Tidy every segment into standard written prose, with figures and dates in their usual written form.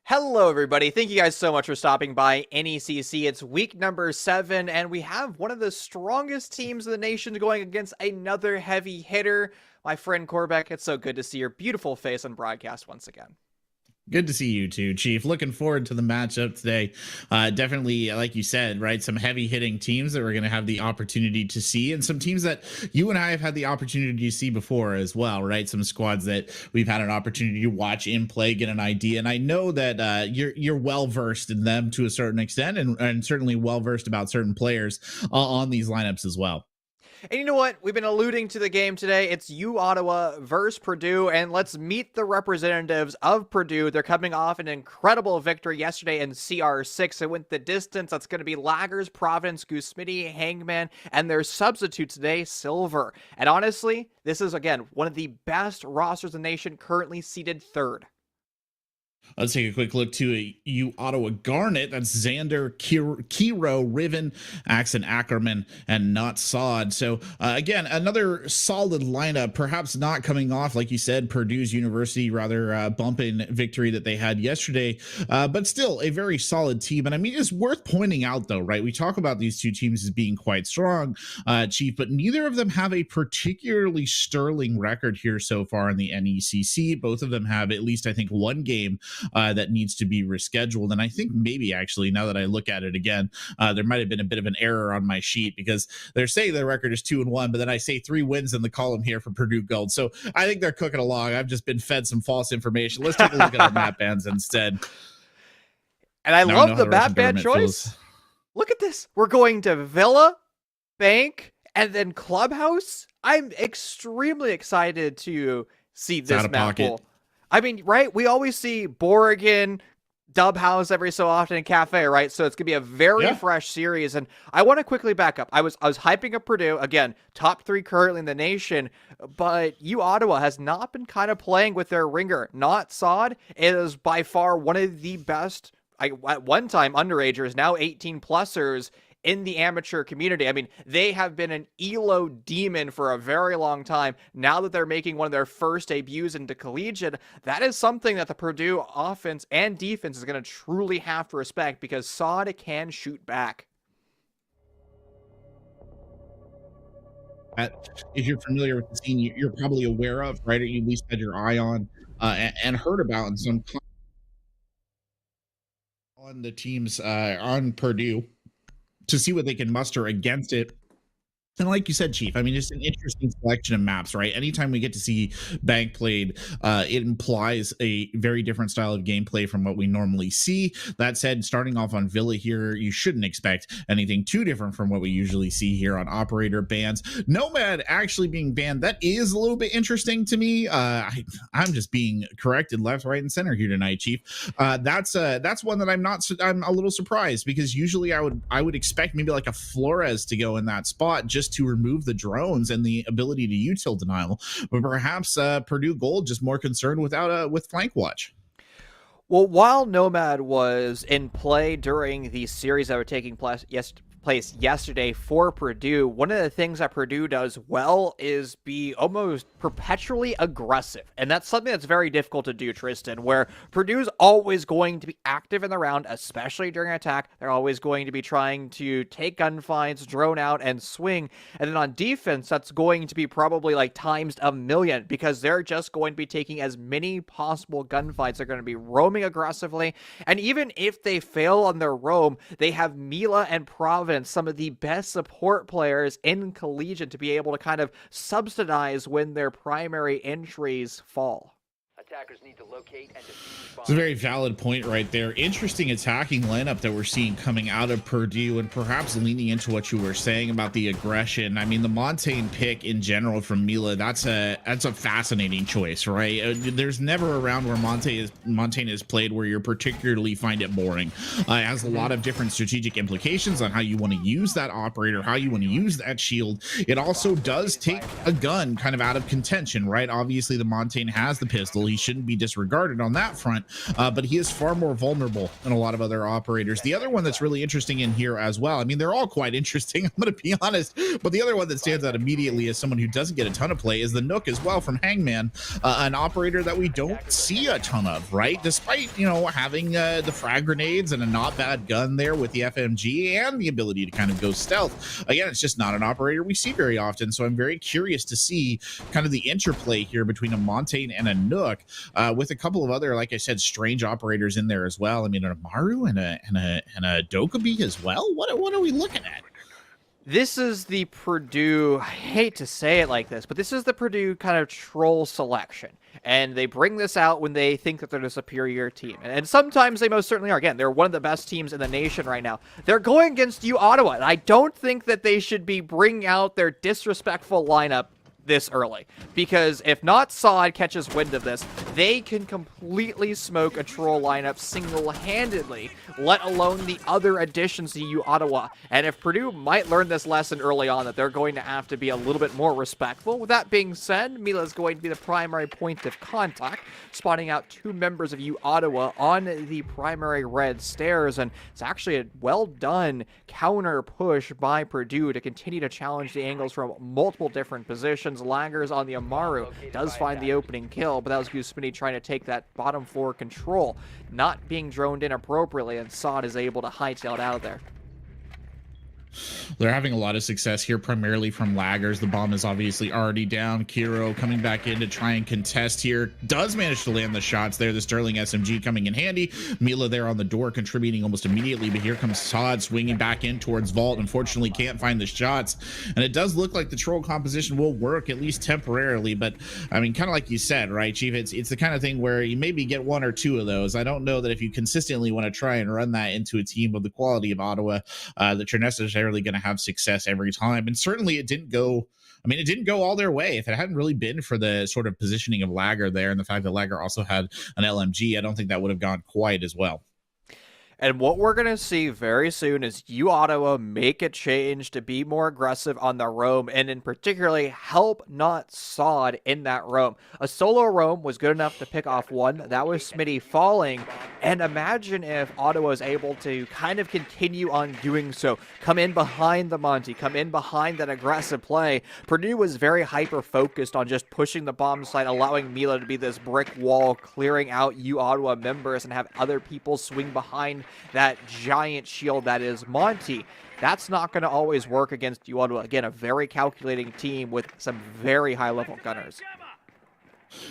Hello, everybody. Thank you guys so much for stopping by NECC. It's week number 7, and we have one of the strongest teams in the nation going against another heavy hitter. My friend Corbeck, it's so good to see your beautiful face on broadcast once again. Good to see you too, Chief. Looking forward to the matchup today. Definitely, like you said, right, some heavy hitting teams that we're going to have the opportunity to see, and some teams that you and I have had the opportunity to see before as well, right? Some squads that we've had an opportunity to watch in play, get an idea, and I know that you're well versed in them to a certain extent, and certainly well versed about certain players on these lineups as well. And you know what? We've been alluding to the game today. It's U Ottawa versus Purdue, and let's meet the representatives of Purdue. They're coming off an incredible victory yesterday in CR6. It went the distance. That's going to be Laggers, Providence, Goose Smitty, Hangman, and their substitute today, Silver. And honestly, this is, again, one of the best rosters in the nation, currently seated 3rd. Let's take a quick look to U Ottawa Garnet. That's Xander, Kiro, Riven, Axon Ackerman, and Not Sod. So again, another solid lineup, perhaps not coming off, like you said, Purdue's University rather bumping victory that they had yesterday, but still a very solid team. And I mean, it's worth pointing out though, right? We talk about these two teams as being quite strong, Chief, but neither of them have a particularly sterling record here so far in the NECC. Both of them have at least, I think, one game that needs to be rescheduled. And I think maybe actually, now that I look at it again, there might have been a bit of an error on my sheet because they're saying their record is 2-1, but then I say 3 wins in the column here for Purdue Gold. So I think they're cooking along. I've just been fed some false information. Let's take a look at our map bands instead. And I love the map band choice. Look at this. We're going to Villa, Bank, and then Clubhouse. I'm extremely excited to see this map pool. I mean, right? We always see Borrigan, Dub House every so often in Cafe, right? So it's gonna be a very fresh series. And I want to quickly back up. I was hyping up Purdue again, top 3 currently in the nation, but U Ottawa has not been kind of playing with their ringer. Not Sod is by far one of the best. At one time underagers, now 18-plussers in the amateur community. I mean, they have been an ELO demon for a very long time. Now that they're making one of their first debuts into collegiate, that is something that the Purdue offense and defense is going to truly have to respect, because Sod can shoot back. If you're familiar with the scene, you're probably aware of, right? Or you at least had your eye on and heard about in some on the teams on Purdue to see what they can muster against it. And like you said, Chief, I mean, it's an interesting selection of maps, right? Anytime we get to see Bank played, it implies a very different style of gameplay from what we normally see. That said, starting off on Villa here, you shouldn't expect anything too different from what we usually see here on Operator bans. Nomad actually being banned, that is a little bit interesting to me. I'm just being corrected left, right, and center here tonight, Chief. That's one that I'm a little surprised, because usually I would expect maybe like a Flores to go in that spot just to remove the drones and the ability to util denial, but perhaps Purdue Gold just more concerned with flank watch. Well, while Nomad was in play during the series that were taking place yesterday for Purdue, one of the things that Purdue does well is be almost perpetually aggressive. And that's something that's very difficult to do, Tristan, where Purdue's always going to be active in the round, especially during attack. They're always going to be trying to take gunfights, drone out, and swing. And then on defense, that's going to be probably like times a million, because they're just going to be taking as many possible gunfights. They're going to be roaming aggressively. And even if they fail on their roam, they have Mila and Providence, some of the best support players in collegiate, to be able to kind of subsidize when their primary entries fall. Attackers need to locate and defuse bombs. It's a very valid point right there. Interesting attacking lineup that we're seeing coming out of Purdue, and perhaps leaning into what you were saying about the aggression. I mean, the Montaigne pick in general from Mila, that's a fascinating choice, right? There's never a round where Montaigne is played where you particularly find it boring. It has a lot of different strategic implications on how you want to use that operator, how you want to use that shield. It also does take a gun kind of out of contention, right? Obviously, the Montaigne has the pistol. He's shouldn't be disregarded on that front, but he is far more vulnerable than a lot of other operators. The other one that's really interesting in here as well, I mean, they're all quite interesting, I'm going to be honest, but the other one that stands out immediately as someone who doesn't get a ton of play is the Nook as well from Hangman, an operator that we don't see a ton of, right? Despite, you know, having the frag grenades and a not bad gun there with the FMG and the ability to kind of go stealth. Again, it's just not an operator we see very often, so I'm very curious to see kind of the interplay here between a Montane and a Nook, with a couple of other, like I said, strange operators in there as well. I mean, an Amaru and a Dokkaebi as well. What are we looking at? This is the Purdue, I hate to say it like this, but this is the Purdue kind of troll selection. And they bring this out when they think that they're the superior team. And sometimes they most certainly are. Again, they're one of the best teams in the nation right now. They're going against you, Ottawa. And I don't think that they should be bringing out their disrespectful lineup this early, because if not Sod catches wind of this, they can completely smoke a troll lineup single-handedly, let alone the other additions to you, Ottawa. And if Purdue might learn this lesson early on, that they're going to have to be a little bit more respectful. With that being said, Mila is going to be the primary point of contact, spotting out 2 members of you, Ottawa, on the primary red stairs, and it's actually a well-done counter push by Purdue to continue to challenge the angles from multiple different positions. Laggers on the Amaru does find the opening kill, but that was Gusmini trying to take that bottom floor control, not being droned in appropriately, and Sod is able to hightail it out of there. They're having a lot of success here, primarily from laggers. The bomb is obviously already down. Kiro coming back in to try and contest here. Does manage to land the shots there. The Sterling SMG coming in handy. Mila there on the door contributing almost immediately, but here comes Sod swinging back in towards Vault. Unfortunately, can't find the shots. And it does look like the troll composition will work, at least temporarily. But, I mean, kind of like you said, right, Chief? It's the kind of thing where you maybe get 1 or 2 of those. I don't know that if you consistently want to try and run that into a team of the quality of Ottawa, that you're necessarily going to have success every time. And certainly it didn't go, I mean, it didn't go all their way. If it hadn't really been for the sort of positioning of Lagger there and the fact that Lagger also had an LMG, I don't think that would have gone quite as well. And what we're going to see very soon is you, Ottawa, make a change to be more aggressive on the roam, and in particularly help not Sod in that roam. A solo roam was good enough to pick off one. That was Smitty falling. And imagine if Ottawa is able to kind of continue on doing so. Come in behind the Monty, come in behind that aggressive play. Purdue was very hyper-focused on just pushing the bomb site, allowing Mila to be this brick wall, clearing out you, Ottawa members, and have other people swing behind that giant shield that is Monty. That's not going to always work against you, Ottawa. Again, a very calculating team with some very high-level gunners.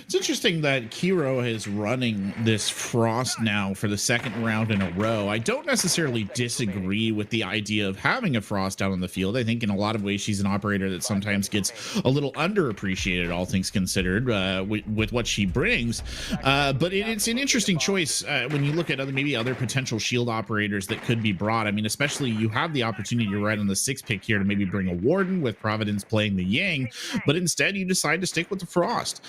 It's interesting that Kiro is running this Frost now for the 2nd round in a row. I don't necessarily disagree with the idea of having a Frost out on the field. I think in a lot of ways she's an operator that sometimes gets a little underappreciated, all things considered, with what she brings. But it's an interesting choice when you look at maybe other potential shield operators that could be brought. I mean, especially you have the opportunity right on the 6th pick here to maybe bring a Warden with Providence playing the Yang, but instead you decide to stick with the Frost,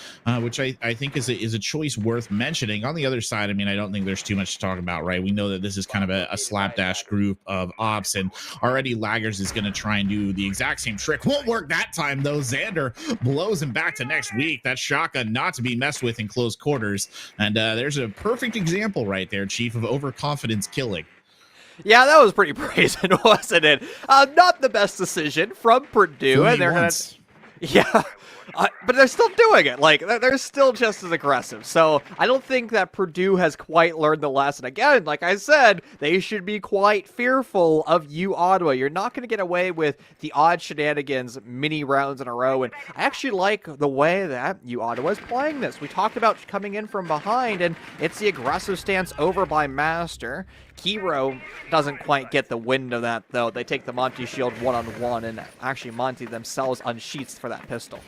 which I think is a choice worth mentioning. On the other side, I mean, I don't think there's too much to talk about, right? We know that this is kind of a slapdash group of ops, and already Laggers is going to try and do the exact same trick. Won't work that time, though. Xander blows him back to next week. That shotgun not to be messed with in close quarters. And there's a perfect example right there, Chief, of overconfidence killing. Yeah, that was pretty brazen, wasn't it? Not the best decision from Purdue, and they're going to... Yeah, but they're still doing it. Like, they're still just as aggressive. So I don't think that Purdue has quite learned the lesson. Again, like I said, they should be quite fearful of you, Ottawa. You're not going to get away with the odd shenanigans many rounds in a row. And I actually like the way that you, Ottawa, is playing this. We talked about coming in from behind, and it's the aggressive stance over by Master. Kiro doesn't quite get the wind of that, though. They take the Monty shield one-on-one, and actually Monty themselves unsheaths for that pistol.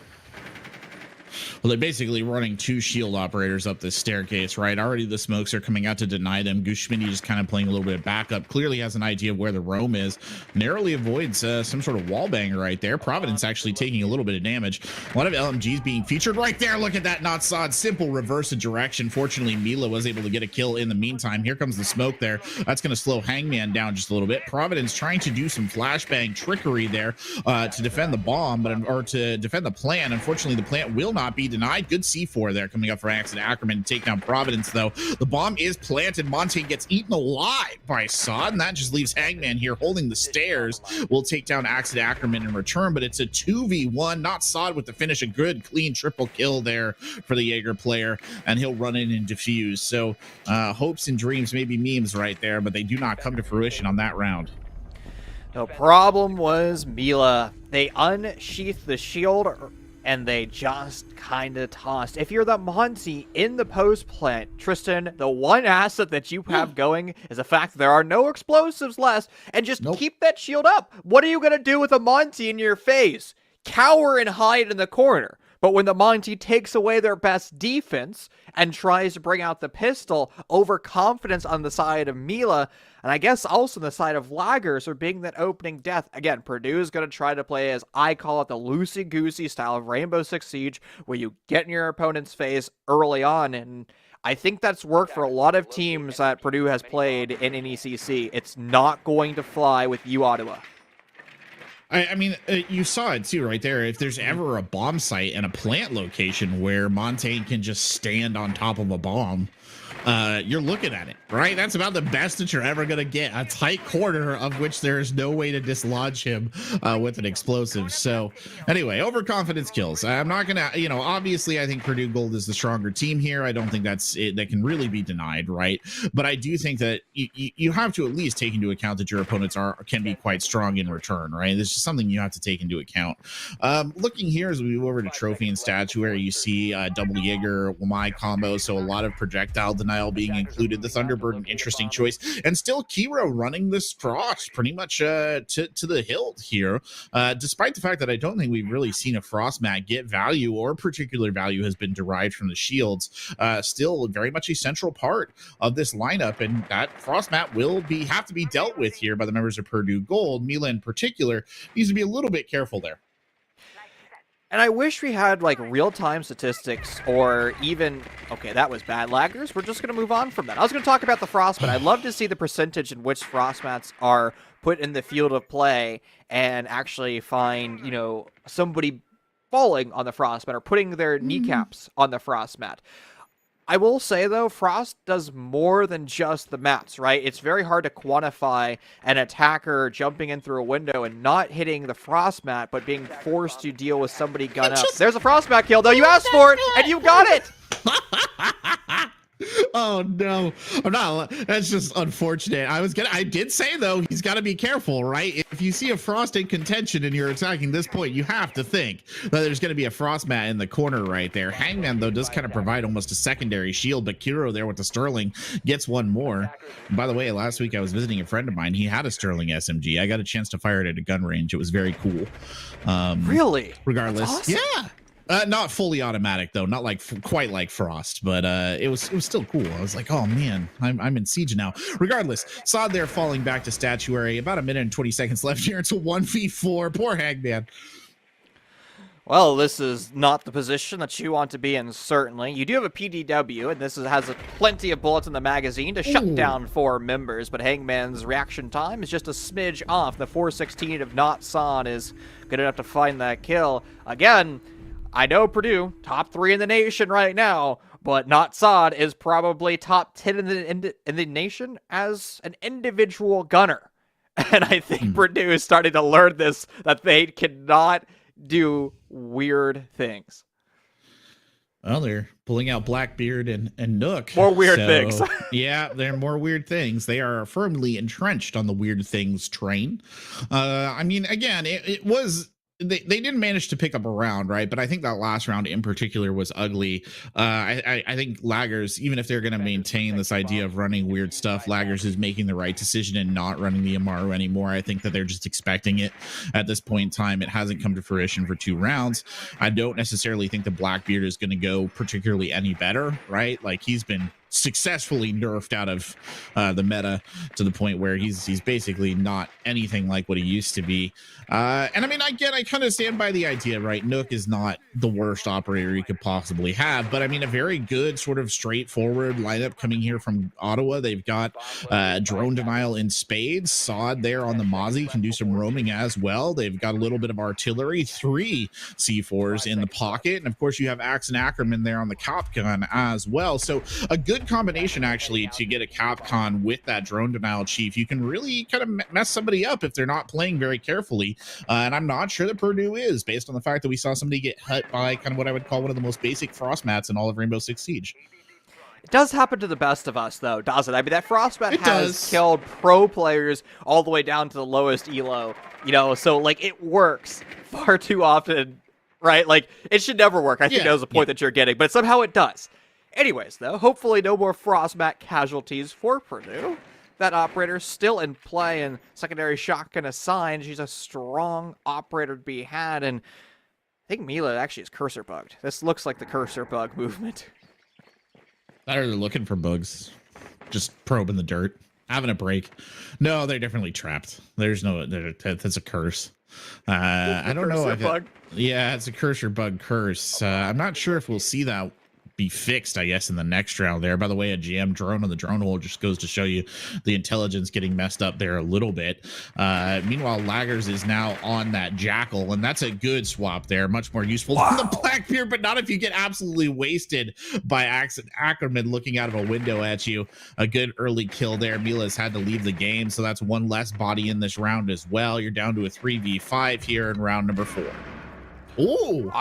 Well, they're basically running 2 shield operators up this staircase, right? Already the smokes are coming out to deny them. Gusmini just kind of playing a little bit of backup. Clearly has an idea of where the roam is. Narrowly avoids some sort of wall banger right there. Providence actually taking a little bit of damage. A lot of LMGs being featured right there. Look at that, not Sod. Simple reverse of direction. Fortunately, Mila was able to get a kill in the meantime. Here comes the smoke there. That's going to slow Hangman down just a little bit. Providence trying to do some flashbang trickery there to defend the bomb, or to defend the plant. Unfortunately, the plant will not not be denied. Good C4 there coming up for Axe and Ackerman to take down Providence, though. The bomb is planted. Monte gets eaten alive by Sod, and that just leaves Hangman here holding the stairs. We'll take down Axe and Ackerman in return, but it's a 2v1. Not Sod with the finish. A good, clean triple kill there for the Jaeger player, and he'll run in and defuse. So hopes and dreams, maybe memes right there, but they do not come to fruition on that round. The problem was Mila. They unsheathed the shield and they just kind of tossed. If you're the Monty in the post plant, Tristan, the one asset that you have going is the fact that there are no explosives left, and just keep that shield up. What are you going to do with a Monty in your face? Cower and hide in the corner. But when the Monty takes away their best defense and tries to bring out the pistol, overconfidence on the side of Mila, and I guess also on the side of Laggers, are being that opening death. Again, Purdue is going to try to play, as I call it, the loosey-goosey style of Rainbow Six Siege, where you get in your opponent's face early on, and I think that's worked for a lot of teams that Purdue has played in NECC. It's not going to fly with you, Ottawa. I mean, you saw it too right there. If there's ever a bomb site and a plant location where Montaigne can just stand on top of a bomb, you're looking at it, right? That's about the best that you're ever going to get. A tight corner of which there is no way to dislodge him with an explosive. So anyway, overconfidence kills. I'm not going to, you know, obviously I think Purdue Gold is the stronger team here. I don't think that's it. That can really be denied, right? But I do think that you have to at least take into account that your opponents can be quite strong in return, right? This is something you have to take into account. Looking here as we move over to trophy and statuary, you see double Jaeger, Wamai combo, so a lot of projectile denial being included. The Thunderbird, an interesting choice, and still Kiro running this Frost pretty much to the hilt here, despite the fact that I don't think we've really seen a Frost mat get value, or particular value has been derived from the shields. Still very much a central part of this lineup, and that Frost mat will have to be dealt with here by the members of Purdue Gold. Mila in particular needs to be a little bit careful there. And I wish we had, like, real-time statistics, or even... Okay, that was bad, Laggers. We're just going to move on from that. I was going to talk about the Frostmat. I'd love to see the percentage in which Frostmats are put in the field of play and actually find, you know, somebody falling on the Frostmat or putting their kneecaps on the Frostmat. I will say, though, Frost does more than just the mats, right? It's very hard to quantify an attacker jumping in through a window and not hitting the Frost mat, but being forced to deal with somebody gun up. There's a Frost mat kill, though. You asked for it, and you got it! Oh no, I'm not. That's just unfortunate. I did say though, he's got to be careful, right? If you see a Frost in contention and you're attacking this point, you have to think that there's going to be a Frost mat in the corner right there. Hangman though does kind of provide almost a secondary shield, but Kiro there with the Sterling gets one more. And by the way, last week I was visiting a friend of mine. He had a Sterling SMG. I got a chance to fire it at a gun range. It was very cool. Really? Regardless, awesome. Yeah. Not fully automatic though, not like quite like Frost, but it was still cool. I was like, oh man, I'm in siege now. Regardless, Sod there falling back to statuary. About a minute and 20 seconds left here. It's a 1v4. Poor Hagman. Well, this is not the position that you want to be in, certainly. You do have a PDW, and this has plenty of bullets in the magazine to shut down 4 members, but Hangman's reaction time is just a smidge off. The 416 of Not Son is good enough to find that kill. Again, I know Purdue, top 3 in the nation right now, but Not Sod is probably top 10 in the nation as an individual gunner. And I think Purdue is starting to learn this, that they cannot do weird things. Well, they're pulling out Blackbeard and Nook. More weird things. Yeah, they're more weird things. They are firmly entrenched on the weird things train. I mean, again, it was... They didn't manage to pick up a round, right? But I think that last round in particular was ugly. I think Laggers, even if they're going to maintain this idea of running weird stuff, Laggers is making the right decision and not running the Amaru anymore. I think that they're just expecting it at this point in time. It hasn't come to fruition for 2 rounds. I don't necessarily think the Blackbeard is going to go particularly any better, right? Like he's been successfully nerfed out of the meta to the point where he's basically not anything like what he used to be. And I mean, I kind of stand by the idea, right? Nook is not the worst operator you could possibly have, but I mean, a very good sort of straightforward lineup coming here from Ottawa. They've got drone denial in spades. Sod there on the Mozzie can do some roaming as well. They've got a little bit of artillery, 3 C4s in the pocket, and of course you have Axe and Ackerman there on the cop gun as well. So a good combination actually to get a Capcom with that drone denial, Chief. You can really kind of mess somebody up if they're not playing very carefully, and I'm not sure that Purdue is, based on the fact that we saw somebody get hit by kind of what I would call one of the most basic frost mats in all of Rainbow Six Siege. It does happen to the best of us, though, doesn't it? I mean, that frostmat has killed pro players all the way down to the lowest elo, you know, so like it works far too often, right? Like it should never work. I think that was the point that you're getting, but somehow it does. Anyways, though, hopefully no more frostmat casualties for Purdue. That operator's still in play, and secondary shotgun assigned. She's a strong operator to be had, and I think Mila actually is cursor bugged. This looks like the cursor bug movement. They're looking for bugs, just probing the dirt, having a break. No, they're definitely trapped. There's no, that's a curse. I don't know. Yeah, it's a cursor bug curse. I'm not sure if we'll see that be fixed, I guess, in the next round there. By the way, a GM drone on the drone hole just goes to show you the intelligence getting messed up there a little bit. Meanwhile, Laggers is now on that Jackal, and that's a good swap there. Much more useful than the Blackbeard, but not if you get absolutely wasted by Ackerman looking out of a window at you. A good early kill there. Mila's had to leave the game, so that's one less body in this round as well. You're down to a 3v5 here in round number 4. Ooh.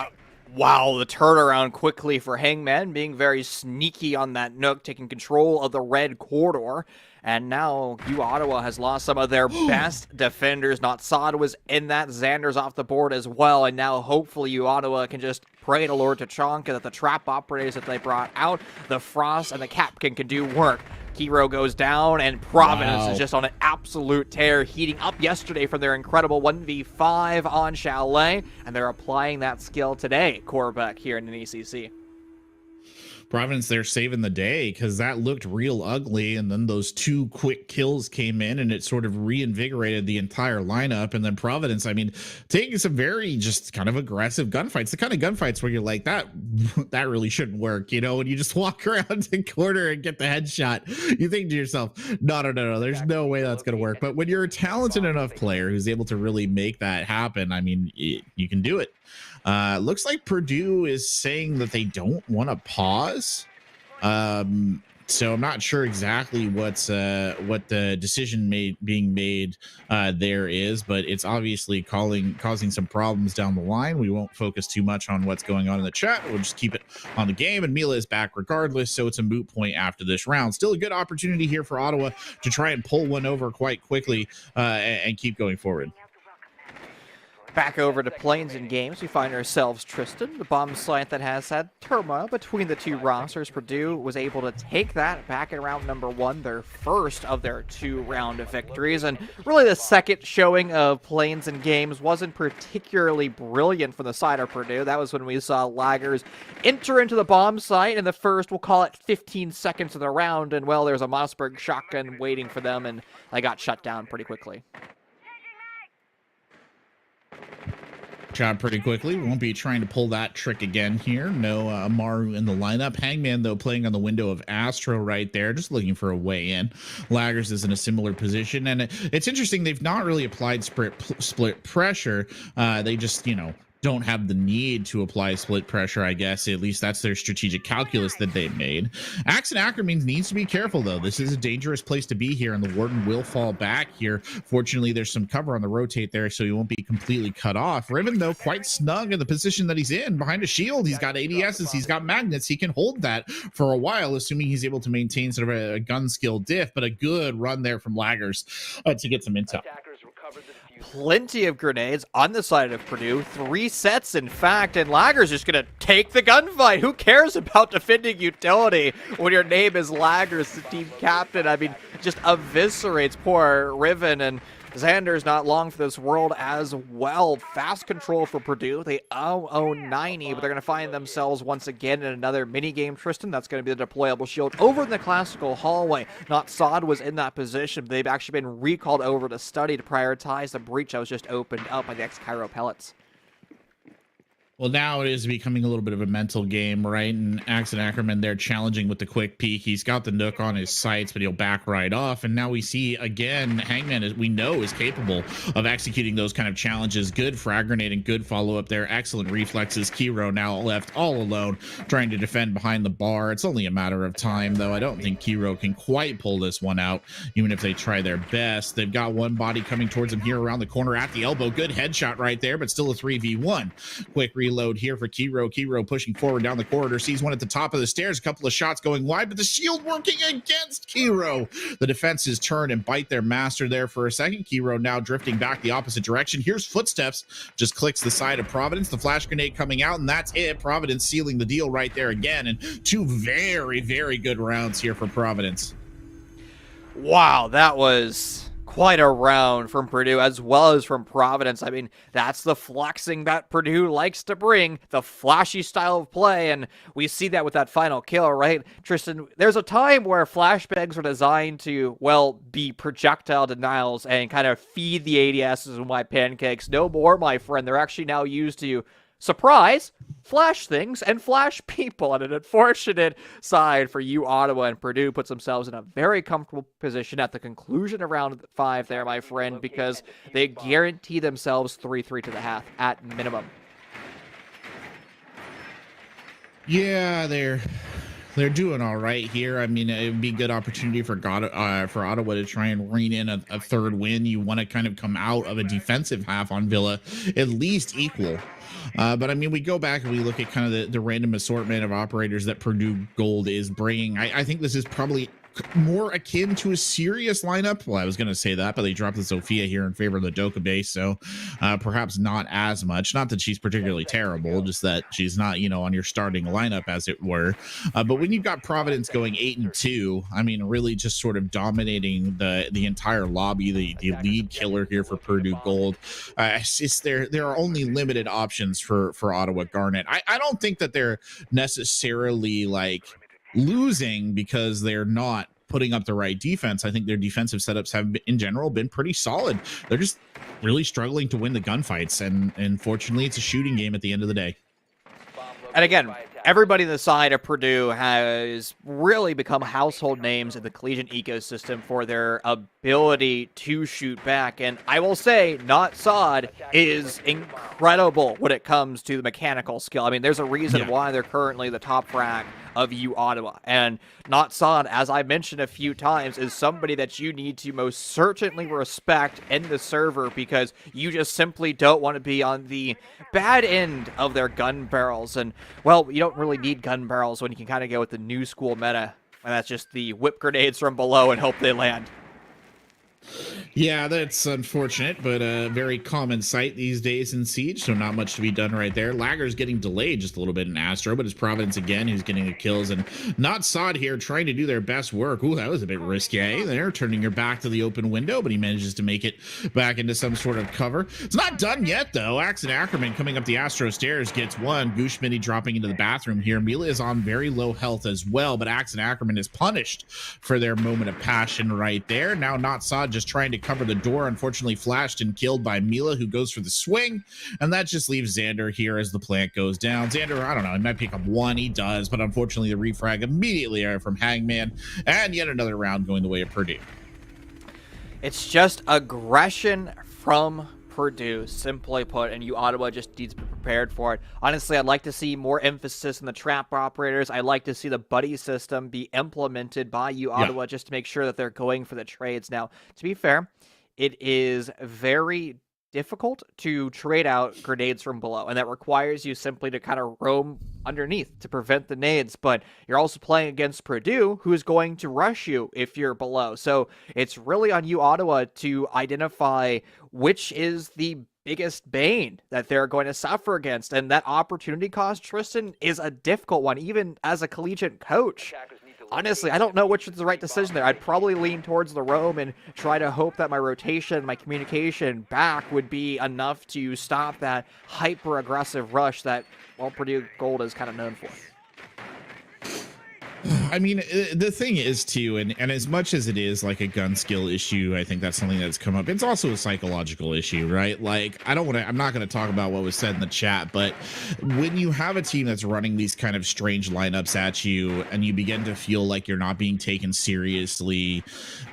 Wow, the turnaround quickly for Hangman, being very sneaky on that Nook, taking control of the red corridor. And now Ottawa has lost some of their best defenders. Not Sod was in that. Xander's off the board as well. And now hopefully Ottawa can just pray to Lord Tachanka that the trap operators that they brought out, the Frost and the Capkin can do work. Kiro goes down, and Providence is just on an absolute tear, heating up yesterday from their incredible 1v5 on Chalet, and they're applying that skill today, Corbeck, here in the NECC. Providence there saving the day, because that looked real ugly, and then those 2 quick kills came in and it sort of reinvigorated the entire lineup. And then Providence, I mean, taking some very just kind of aggressive gunfights, the kind of gunfights where you're like, that really shouldn't work, you know, and you just walk around the corner and get the headshot. You think to yourself, no, there's no way that's going to work. But when you're a talented enough player who's able to really make that happen, I mean, you can do it. Looks like Purdue is saying that they don't want to pause. So I'm not sure exactly what the decision being made there is, but it's obviously causing some problems down the line. We won't focus too much on what's going on in the chat. We'll just keep it on the game, and Mila is back regardless, so it's a moot point after this round. Still a good opportunity here for Ottawa to try and pull one over quite quickly and keep going forward. Back over to Plains and Games, we find ourselves Tristan, the bomb slant that has had turmoil between the 2 rosters. Purdue was able to take that back in round number 1, their first of their 2-round victories, and really the second showing of Plains and Games wasn't particularly brilliant from the side of Purdue. That was when we saw Laggers enter into the bomb site in the first, we'll call it 15 seconds of the round, and well, there's a Mossberg shotgun waiting for them, and they got shut down pretty quickly. Shot pretty quickly. Won't be trying to pull that trick again here. No Amaru in the lineup. Hangman, though, playing on the window of Astro right there, just looking for a way in. Laggers is in a similar position, and it's interesting. They've not really applied split pressure. They just, don't have the need to apply split pressure, I guess. At least that's their strategic calculus that they made. Axe and Ackerman needs to be careful, though. This is a dangerous place to be here, and the Warden will fall back here. Fortunately, there's some cover on the rotate there, so he won't be completely cut off. Riven, though, quite snug in the position that he's in. Behind a shield, he's got ADSs, he's got magnets. He can hold that for a while, assuming he's able to maintain sort of a gun skill diff, but a good run there from Laggers to get some intel. Plenty of grenades on the side of Purdue. 3 sets, in fact, and Laggers just going to take the gunfight. Who cares about defending utility when your name is Laggers, the team captain? I mean, just eviscerates poor Riven, and Xander's not long for this world as well. Fast control for Purdue. They own 90, but they're going to find themselves once again in another minigame, Tristan. That's going to be the deployable shield over in the classical hallway. Not Sod was in that position, but they've actually been recalled over to study to prioritize the breach that was just opened up by the ex-Cairo pellets. Well, now it is becoming a little bit of a mental game, right? And Axon Ackerman there challenging with the quick peek. He's got the Nook on his sights, but he'll back right off. And now we see, again, Hangman, as we know, is capable of executing those kind of challenges. Good frag grenade and good follow-up there. Excellent reflexes. Kiro now left all alone, trying to defend behind the bar. It's only a matter of time, though. I don't think Kiro can quite pull this one out, even if they try their best. They've got one body coming towards him here around the corner at the elbow. Good headshot right there, but still a 3v1. Quick reload here for Kiro. Kiro pushing forward down the corridor, sees one at the top of the stairs, a couple of shots going wide, but the shield working against Kiro. The defenses turn and bite their master there for a second. Kiro now drifting back the opposite direction. Here's footsteps, just clicks the side of Providence. The flash grenade coming out, and that's it. Providence sealing the deal right there again, and two very, very good rounds here for Providence. Wow, that was quite a round from Purdue as well as from Providence. I mean, that's the flexing that Purdue likes to bring, the flashy style of play, and we see that with that final kill, right? Tristan, there's a time where flashbangs were designed to, well, be projectile denials and kind of feed the ADSs and white pancakes. No more, my friend. They're actually now used to, surprise, flash things and flash people. And an unfortunate side for U Ottawa, and Purdue puts themselves in a very comfortable position at the conclusion of round 5 there, my friend, because they guarantee themselves 3-3 to the half at minimum. Yeah, they're doing all right here. I mean, it would be a good opportunity for Ottawa to try and rein in a third win. You want to kind of come out of a defensive half on Villa at least equal. But I mean, we go back and we look at kind of the random assortment of operators that Purdue Gold is bringing. I think this is probably more akin to a serious lineup. Well, I was going to say that, but they dropped the Sophia here in favor of the Doka base, so perhaps not as much. Not that she's particularly terrible, just that she's not, on your starting lineup, as it were. But when you've got Providence going 8-2, I mean, really just sort of dominating the entire lobby, the lead killer here for Purdue Gold. There are only limited options for Ottawa Garnet. I don't think that they're necessarily like losing because they're not putting up the right defense. I think their defensive setups have in general been pretty solid. They're just really struggling to win the gunfights, and fortunately it's a shooting game at the end of the day. And again, everybody on the side of Purdue has really become household names in the collegiate ecosystem for their ability to shoot back. And I will say, Not Sod is incredible when it comes to the mechanical skill. I mean, there's a reason why they're currently the top frag of U Ottawa. And Not Sod, as I mentioned a few times, is somebody that you need to most certainly respect in the server, because you just simply don't want to be on the bad end of their gun barrels. And, well, you don't really need gun barrels when you can kind of go with the new school meta, and that's just the whip grenades from below and hope they land. Yeah, that's unfortunate, but a very common sight these days in Siege, so not much to be done right there. Lagger's getting delayed just a little bit in Astro, but it's Providence again who's getting the kills, and Not Sod here trying to do their best work. Ooh, that was a bit risque there, turning your back to the open window, but he manages to make it back into some sort of cover. It's not done yet, though. Axon Ackerman coming up the Astro stairs gets one. Gushmini dropping into the bathroom here. Mila is on very low health as well, but Axon Ackerman is punished for their moment of passion right there. Now Not Sod just trying to cover the door, unfortunately flashed and killed by Mila, who goes for the swing, and that just leaves Xander here as the plant goes down. Xander, I don't know, he might pick up one, he does, but unfortunately the refrag immediately from Hangman, and yet another round going the way of Purdue. It's just aggression from Purdue, simply put, and U Ottawa just needs to be prepared for it. Honestly, I'd like to see more emphasis on the trap operators. I'd like to see the buddy system be implemented by U Ottawa just to make sure that they're going for the trades. Now, to be fair, it is very difficult to trade out grenades from below, and that requires you simply to kind of roam underneath to prevent the nades, but you're also playing against Purdue, who is going to rush you if you're below. So it's really on U Ottawa to identify which is the biggest bane that they're going to suffer against, and that opportunity cost, Tristan, is a difficult one, even as a collegiate coach. honestly, I don't know which is the right decision there. I'd probably lean towards the roam and try to hope that my rotation, my communication back would be enough to stop that hyper-aggressive rush that, well, Purdue Gold is kind of known for. I mean, the thing is too, and as much as it is like a gun skill issue, I think that's something that's come up. It's also a psychological issue, right? Like, I'm not going to talk about what was said in the chat, but when you have a team that's running these kind of strange lineups at you and you begin to feel like you're not being taken seriously,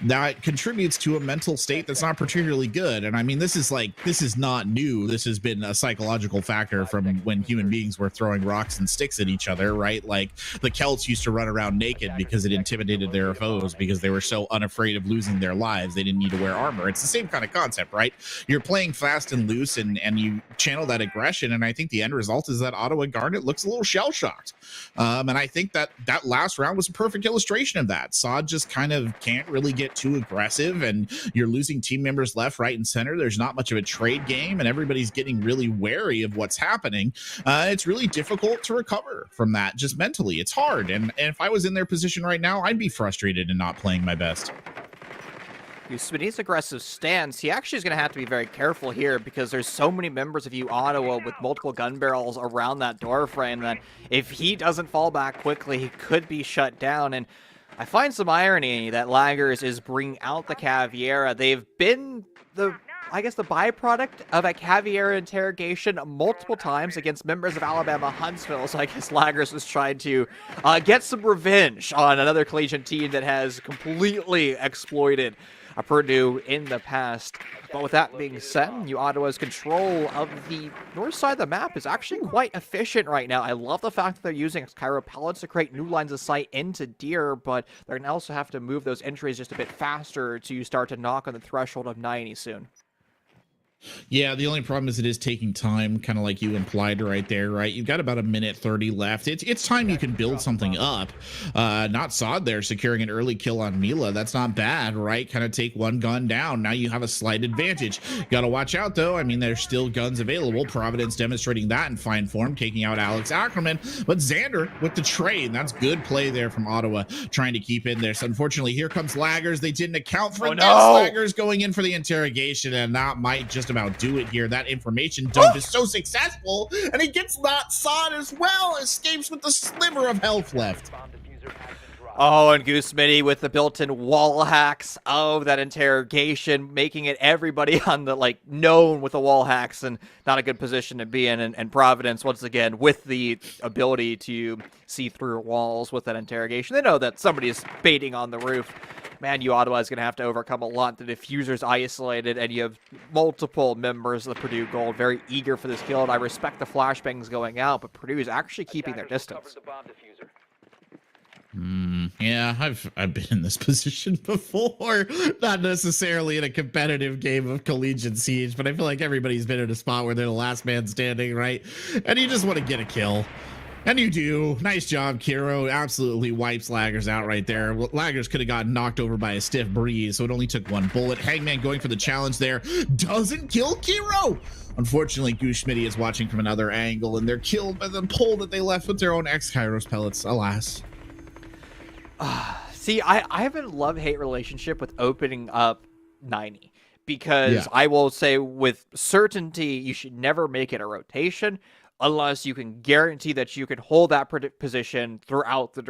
that contributes to a mental state that's not particularly good. And I mean, this is not new. This has been a psychological factor from when human beings were throwing rocks and sticks at each other, right? Like the Celts used to run around naked because it intimidated their foes, because they were so unafraid of losing their lives they didn't need to wear armor. It's the same kind of concept, right? You're playing fast and loose and you channel that aggression, and I think the end result is that Ottawa Garnet looks a little shell-shocked, and I think that last round was a perfect illustration of that. Sod just kind of can't really get too aggressive, and you're losing team members left, right, and center. There's not much of a trade game, and everybody's getting really wary of what's happening. It's really difficult to recover from that just mentally. It's hard, and if I was in their position right now, I'd be frustrated and not playing my best. Smitty's aggressive stance, he actually is going to have to be very careful here because there's so many members of Ottawa with multiple gun barrels around that door frame that if he doesn't fall back quickly, he could be shut down. And I find some irony that Laggers is bringing out the Caveira. They've been the byproduct of a Caveira interrogation multiple times against members of Alabama Huntsville. So I guess Laggers was trying to get some revenge on another collegiate team that has completely exploited Purdue in the past. But with that being said, Ottawa's control of the north side of the map is actually quite efficient right now. I love the fact that they're using Cairo pellets to create new lines of sight into deer, but they're going to also have to move those entries just a bit faster to start to knock on the threshold of 90 soon. Yeah, the only problem is it is taking time, kind of like you implied right there, right? You've got about a minute 30 left. It's time you can build something up. Not Sod there securing an early kill on Mila. That's not bad, right? Kind of take one gun down. Now you have a slight advantage. Got to watch out, though. I mean, there's still guns available. Providence demonstrating that in fine form, taking out Alex Ackerman. But Xander with the trade. That's good play there from Ottawa, trying to keep in there. So unfortunately, here comes Laggers. They didn't account for this. Laggers going in for the interrogation, and that might just about do it here. That information dump is so successful, and he gets not Sod as well. Escapes with the sliver of health left. Oh, and Goose Smitty with the built-in wall hacks of that interrogation, making it everybody on the, known with the wall hacks, and not a good position to be in. And Providence, once again, with the ability to see through walls with that interrogation. They know that somebody is baiting on the roof. Man, Ottawa is going to have to overcome a lot. The diffuser's isolated, and you have multiple members of the Purdue Gold very eager for this kill. And I respect the flashbangs going out, but Purdue is actually keeping their distance. Yeah, I've been in this position before, not necessarily in a competitive game of collegiate siege, but I feel like everybody's been in a spot where they're the last man standing, right? And you just want to get a kill. And you do. Nice job, Kiro. Absolutely wipes Laggers out right there. Laggers could have gotten knocked over by a stiff breeze, so it only took one bullet. Hangman going for the challenge there. Doesn't kill Kiro. Unfortunately, Goose Schmitty is watching from another angle, and they're killed by the pole that they left with their own X-Kairos pellets, alas. See, I have a love-hate relationship with opening up 90. Because I will say with certainty, you should never make it a rotation unless you can guarantee that you can hold that position throughout the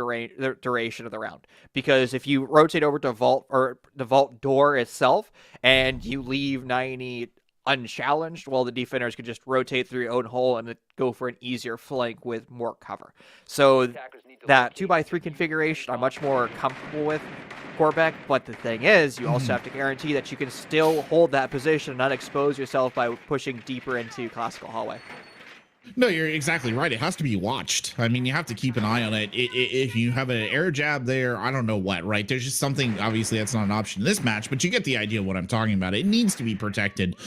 duration of the round. Because if you rotate over to vault or the vault door itself and you leave 90 unchallenged, well, the defenders could just rotate through your own hole and go for an easier flank with more cover. So that 2x3 configuration I'm much more comfortable with, Corbeck, but the thing is, you also have to guarantee that you can still hold that position and not expose yourself by pushing deeper into classical hallway. No, you're exactly right. It has to be watched. I mean, you have to keep an eye on it. If you have an air jab there, I don't know what, right? There's just something, obviously that's not an option in this match, but you get the idea of what I'm talking about. It needs to be protected.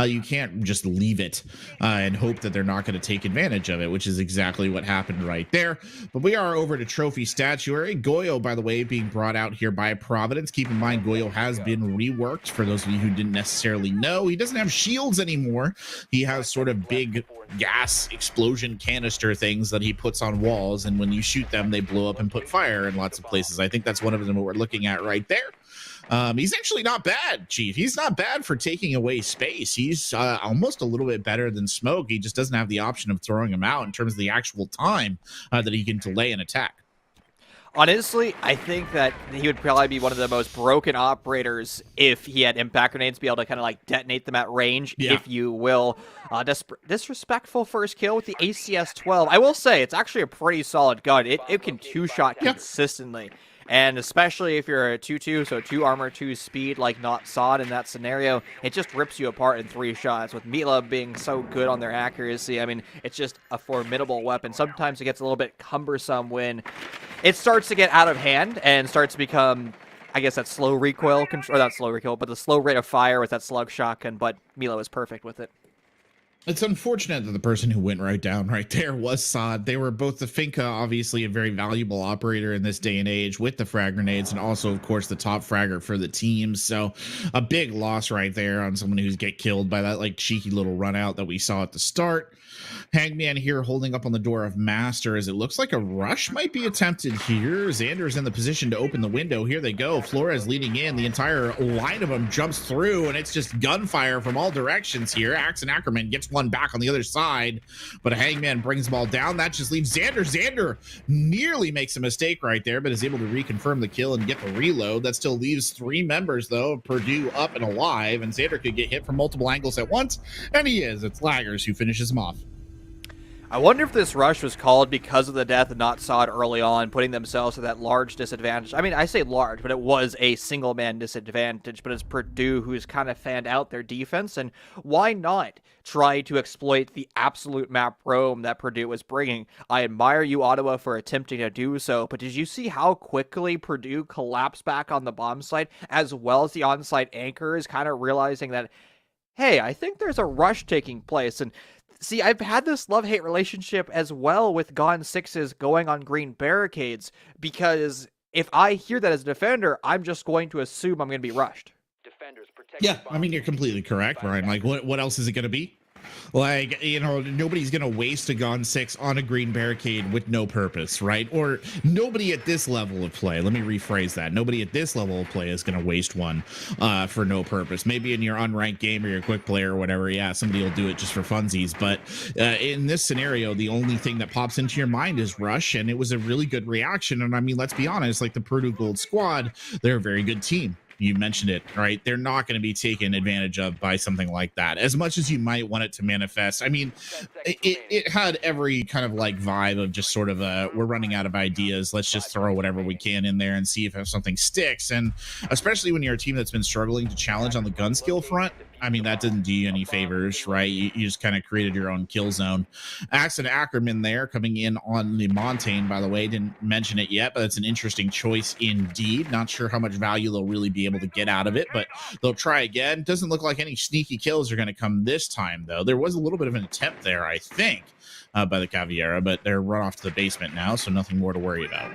You can't just leave it and hope that they're not going to take advantage of it, which is exactly what happened right there. But we are over to Trophy Statuary. Goyo, by the way, being brought out here by Providence. Keep in mind, Goyo has been reworked. For those of you who didn't necessarily know, he doesn't have shields anymore. He has sort of big gas explosion canister things that he puts on walls, and when you shoot them, they blow up and put fire in lots of places. I think that's one of them what we're looking at right there. He's actually not bad, Chief. He's not bad for taking away space. He's almost a little bit better than Smoke. He just doesn't have the option of throwing him out in terms of the actual time that he can delay an attack. Honestly, I think that he would probably be one of the most broken operators if he had impact grenades, be able to kind of like detonate them at range, if you will. Disrespectful first kill with the ACS-12. I will say, it's actually a pretty solid gun. It can two-shot consistently. And especially if you're a 2-2, so 2 armor, 2 speed, like not Sod in that scenario, it just rips you apart in 3 shots. With Mila being so good on their accuracy, I mean, it's just a formidable weapon. Sometimes it gets a little bit cumbersome when it starts to get out of hand and starts to become, I guess, that slow recoil control, or not slow recoil, but the slow rate of fire with that slug shotgun. But Milo is perfect with it. It's unfortunate that the person who went right down right there was Sod. They were both the Finka, obviously a very valuable operator in this day and age with the frag grenades, and also, of course, the top fragger for the team. So a big loss right there on someone who's get killed by that like cheeky little run out that we saw at the start. Hangman here holding up on the door of Master as it looks like a rush might be attempted here. Xander's in the position to open the window. Here they go. Flores leading in. The entire line of them jumps through, and it's just gunfire from all directions here. Axe and Ackerman gets one back on the other side, but Hangman brings them all down. That just leaves Xander. Xander nearly makes a mistake right there, but is able to reconfirm the kill and get the reload. That still leaves 3 members, though, of Purdue up and alive, and Xander could get hit from multiple angles at once, and he is. It's Laggers who finishes him off. I wonder if this rush was called because of the death of Not Sod early on, putting themselves at that large disadvantage. I mean, I say large, but it was a single-man disadvantage, but it's Purdue who's kind of fanned out their defense, and why not try to exploit the absolute map roam that Purdue was bringing? I admire you, Ottawa, for attempting to do so, but did you see how quickly Purdue collapsed back on the bomb site, as well as the on-site anchors kind of realizing that, hey, I think there's a rush taking place, and see, I've had this love-hate relationship as well with Gone 6's going on green barricades, because if I hear that as a defender, I'm just going to assume I'm going to be rushed. Yeah, I mean, you're completely correct, Brian. Like, what else is it going to be? Like, you know, nobody's going to waste a Gone 6 on a green barricade with no purpose, right? Or nobody at this level of play. Let me rephrase that. Nobody at this level of play is going to waste one for no purpose. Maybe in your unranked game or your quick play or whatever, yeah, somebody will do it just for funsies. But in this scenario, the only thing that pops into your mind is rush, and it was a really good reaction. And I mean, let's be honest, like the Purdue Gold squad, they're a very good team. You mentioned it, right? They're not going to be taken advantage of by something like that, as much as you might want it to manifest. I mean, it had every kind of like vibe of just sort of we're running out of ideas. Let's just throw whatever we can in there and see if something sticks. And especially when you're a team that's been struggling to challenge on the gun skill front, I mean, that didn't do you any favors, right? You just kind of created your own kill zone. Axe and Ackerman there coming in on the Montaigne, by the way. Didn't mention it yet, but it's an interesting choice indeed. Not sure how much value they'll really be able to get out of it, but they'll try again. Doesn't look like any sneaky kills are going to come this time, though. There was a little bit of an attempt there, I think, by the Caviera, but they're run off to the basement now, so nothing more to worry about.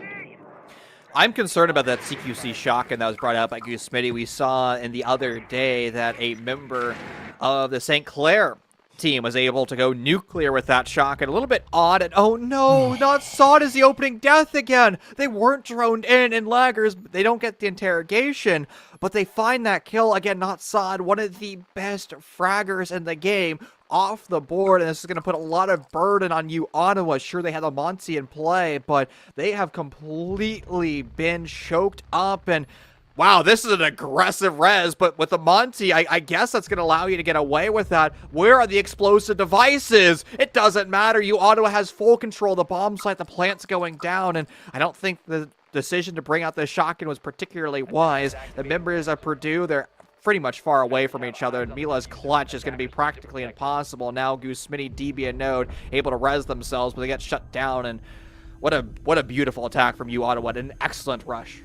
I'm concerned about that CQC shotgun that was brought out by Goose Smitty. We saw in the other day that a member of the St. Clair team was able to go nuclear with that shotgun. A little bit odd, and oh no, Not Sod is the opening death again. They weren't droned in Laggers. They don't get the interrogation, but they find that kill. Again, Not Sod, one of the best fraggers in the game, off the board, and this is going to put a lot of burden on you, Ottawa. Sure, they had the Monty in play, but they have completely been choked up, and wow, this is an aggressive res, but with the Monty, I guess that's going to allow you to get away with that. Where are the explosive devices? It doesn't matter. You, Ottawa, has full control of the bomb site. The plant's going down, and I don't think the decision to bring out the shotgun was particularly wise. The members of Purdue, they're pretty much far away from each other, and Mila's clutch is going to be practically impossible. Now Goose Smitty, DB, and Node able to res themselves, but they get shut down, and what a beautiful attack from you, Ottawa. An excellent rush.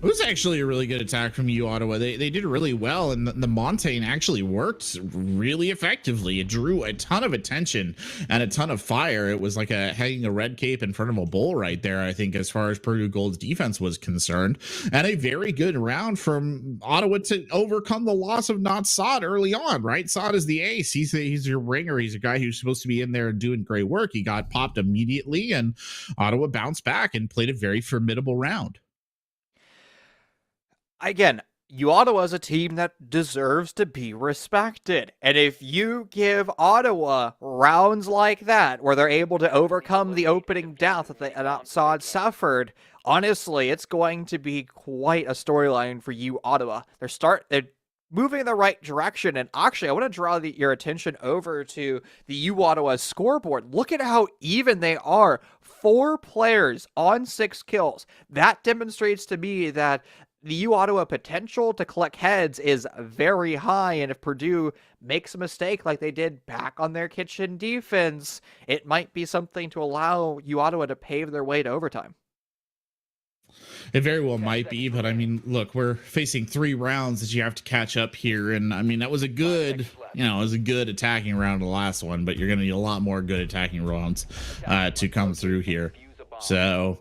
It was actually a really good attack from you, Ottawa. They did really well, and the Montaigne actually worked really effectively. It drew a ton of attention and a ton of fire. It was like hanging a red cape in front of a bull right there, I think, as far as Purdue Gold's defense was concerned. And a very good round from Ottawa to overcome the loss of not Sod early on, right? Sod is the ace. He's your ringer. He's a guy who's supposed to be in there doing great work. He got popped immediately, and Ottawa bounced back and played a very formidable round. Again, Ottawa is a team that deserves to be respected. And if you give Ottawa rounds like that, where they're able to overcome the opening death that the outside suffered, honestly, it's going to be quite a storyline for you, Ottawa. They're moving in the right direction. And actually, I want to draw your attention over to the Ottawa scoreboard. Look at how even they are. 4 players on 6 kills. That demonstrates to me that the Ottawa potential to collect heads is very high, and if Purdue makes a mistake like they did back on their kitchen defense, it might be something to allow Ottawa to pave their way to overtime. It very well might be, but I mean, look, we're facing 3 rounds that you have to catch up here, and I mean, that was a good, it was a good attacking round, the last one, but you're going to need a lot more good attacking rounds to come through here. So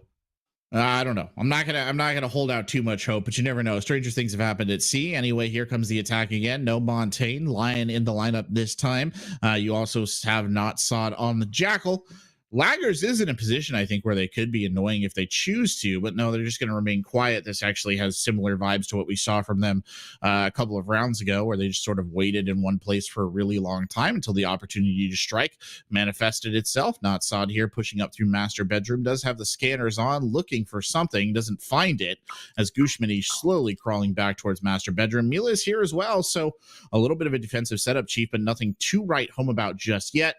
I don't know. I'm not gonna hold out too much hope, but you never know. Stranger things have happened at sea. Anyway, here comes the attack again. No Montaigne Lion in the lineup this time. You also have not Sod on the Jackal. Laggers is in a position, I think, where they could be annoying if they choose to, but no, they're just going to remain quiet. This actually has similar vibes to what we saw from them a couple of rounds ago, where they just sort of waited in one place for a really long time until the opportunity to strike manifested itself. Not Sod here, pushing up through master bedroom, does have the scanners on, looking for something, doesn't find it, as Gushmani slowly crawling back towards master bedroom. Mila is here as well, so a little bit of a defensive setup, Chief, but nothing to write home about just yet.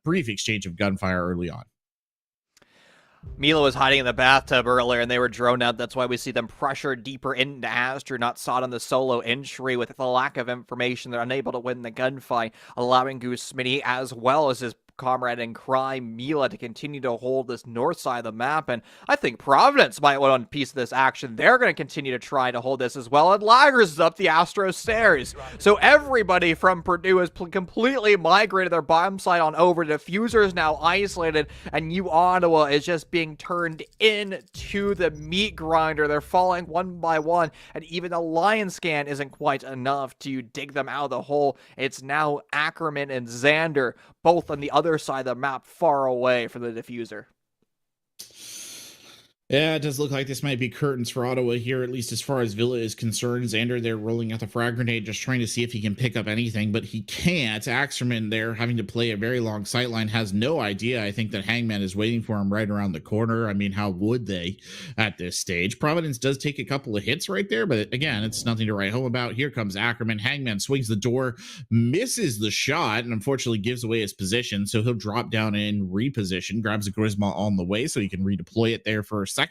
Brief exchange of gunfire early on. Mila was hiding in the bathtub earlier, and they were droned out. That's why we see them pressure deeper into Astor, not Sod on the solo entry. With the lack of information, they're unable to win the gunfight, allowing Gushmani as well as his comrade in crime, Mila, to continue to hold this north side of the map. And I think Providence might want a piece of this action. They're going to continue to try to hold this as well. And Laggers is up the Astro stairs. So everybody from Purdue has completely migrated their bottom side on over. Diffuser is now isolated, and Ottawa is just being turned into the meat grinder. They're falling one by one, and even the Lion scan isn't quite enough to dig them out of the hole. It's now Ackerman and Xander, both on the other side of the map, far away from the diffuser. Yeah, it does look like this might be curtains for Ottawa here, at least as far as Villa is concerned. Xander there rolling out the frag grenade, just trying to see if he can pick up anything, but he can't. Axerman there having to play a very long sightline, has no idea. I think that Hangman is waiting for him right around the corner. I mean, how would they at this stage? Providence does take a couple of hits right there, but again, it's nothing to write home about. Here comes Ackerman. Hangman swings the door, misses the shot, and unfortunately gives away his position, so he'll drop down and reposition, grabs a Grisma on the way so he can redeploy it there for a second.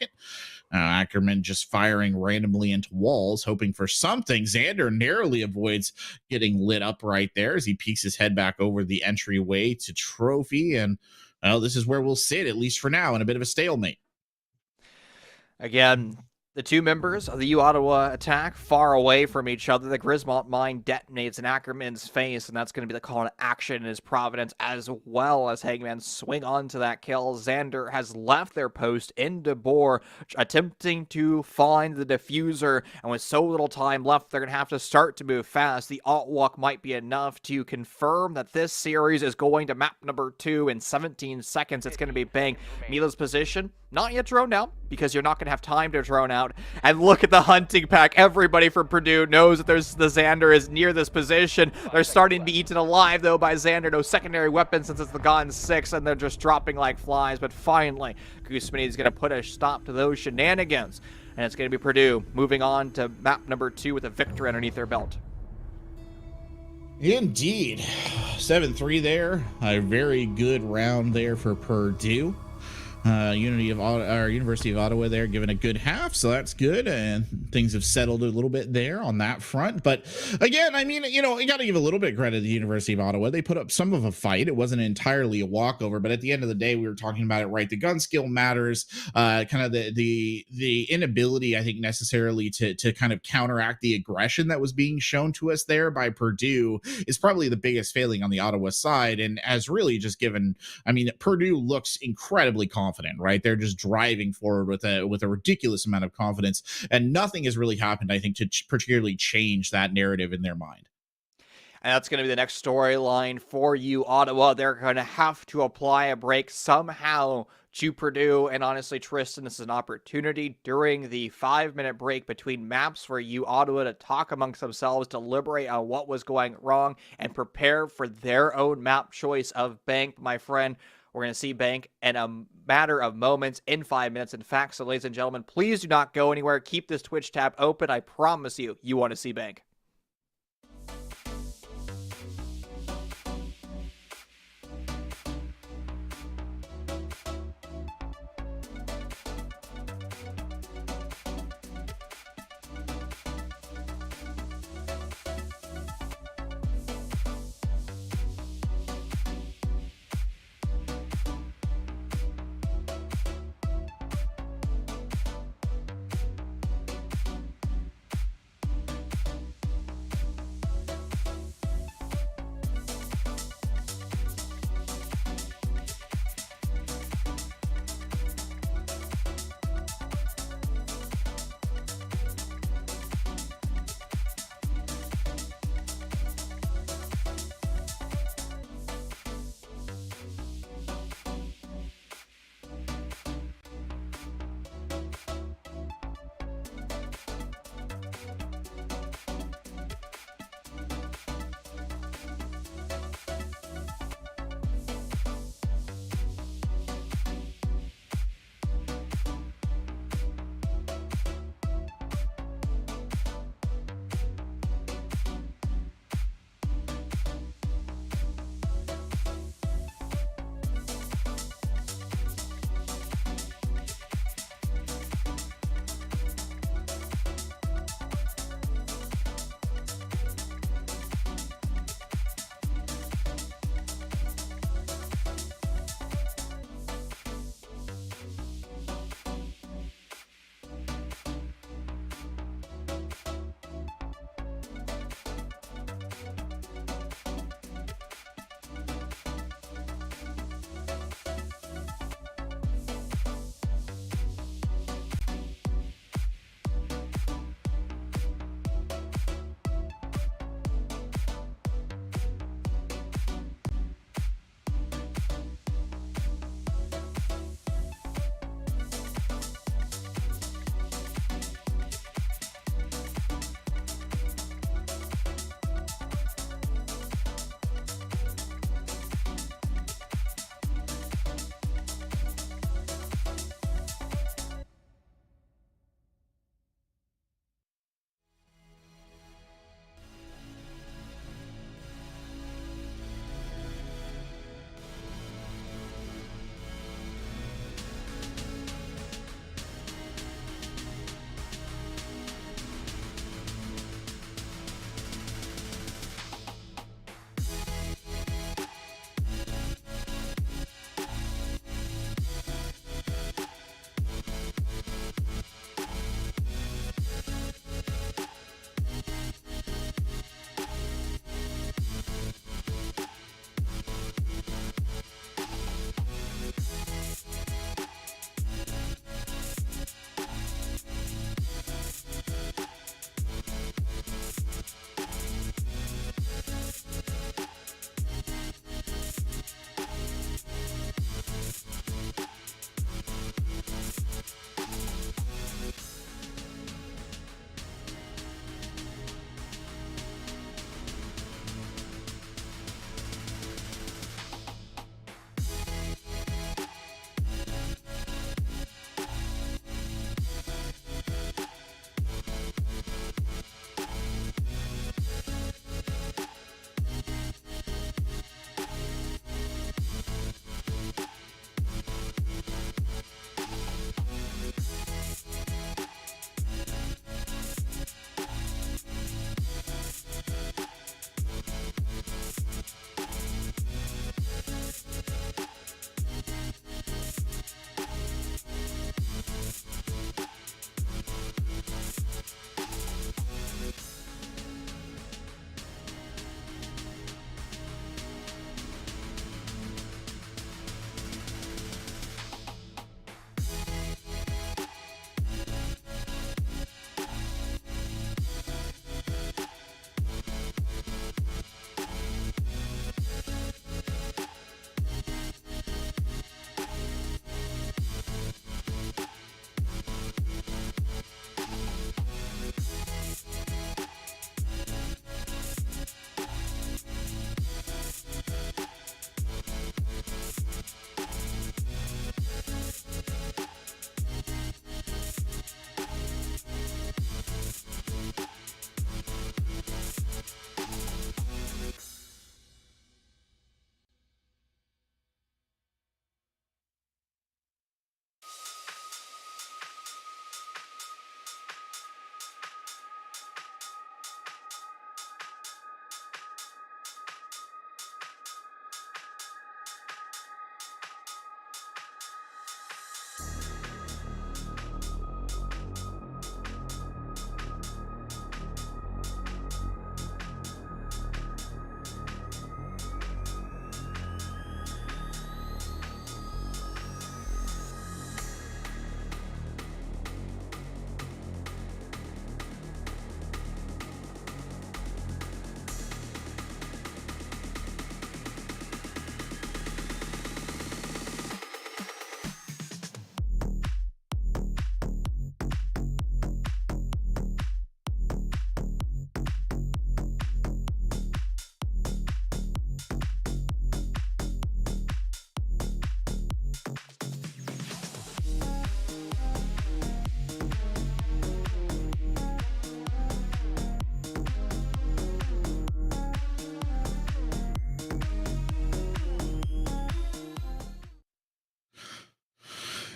Ackerman just firing randomly into walls, hoping for something. Xander narrowly avoids getting lit up right there as he peeks his head back over the entryway to Trophy. And well, this is where we'll sit, at least for now, in a bit of a stalemate. Again, the two members of the Ottawa attack far away from each other. The Grismont mine detonates in Ackerman's face, and that's going to be the call to action in his Providence, as well as Hangman swing onto that kill. Xander has left their post in DeBoer, attempting to find the diffuser, and with so little time left, they're going to have to start to move fast. The alt walk might be enough to confirm that this series is going to map number 2 in 17 seconds. It's going to be Bang. Mila's position, not yet droned out, because you're not going to have time to drone out. And look at the hunting pack. Everybody from Purdue knows that the Xander is near this position. They're starting to be eaten alive, though, by Xander. No secondary weapon since it's the Gone 6, and they're just dropping like flies. But finally, Gushmani is going to put a stop to those shenanigans. And it's going to be Purdue moving on to map number 2 with a victory underneath their belt. Indeed. 7-3 there. A very good round there for Purdue. University of Ottawa there giving a good half, so that's good, and things have settled a little bit there on that front. But again, I mean, you got to give a little bit of credit to the University of Ottawa. They put up some of a fight. It wasn't entirely a walkover, but at the end of the day, we were talking about it, right? The gun skill matters. Kind of the inability, I think, necessarily to kind of counteract the aggression that was being shown to us there by Purdue is probably the biggest failing on the Ottawa side, and has really just given. I mean, Purdue looks incredibly confident, right? They're just driving forward with a ridiculous amount of confidence, and nothing has really happened, I think, to particularly change that narrative in their mind. And that's going to be the next storyline for you, Ottawa. They're going to have to apply a break somehow to Purdue. And honestly, Tristan, this is an opportunity during the 5-minute break between maps for you, Ottawa, to talk amongst themselves, deliberate on what was going wrong, and prepare for their own map choice of Bank, my friend. We're going to see Bank in a matter of moments, in 5 minutes. In fact, so ladies and gentlemen, please do not go anywhere. Keep this Twitch tab open. I promise you want to see Bank.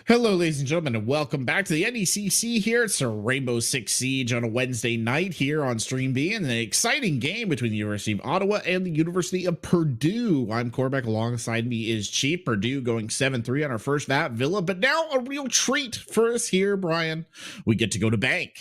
Hello, ladies and gentlemen, and welcome back to the NECC here. It's a Rainbow Six Siege on a Wednesday night here on Stream B, and an exciting game between the University of Ottawa and the University of Purdue. I'm Corbeck. Alongside me is Chief. Purdue going 7-3 on our first map, Villa, but now a real treat for us here, Brian. We get to go to Bank.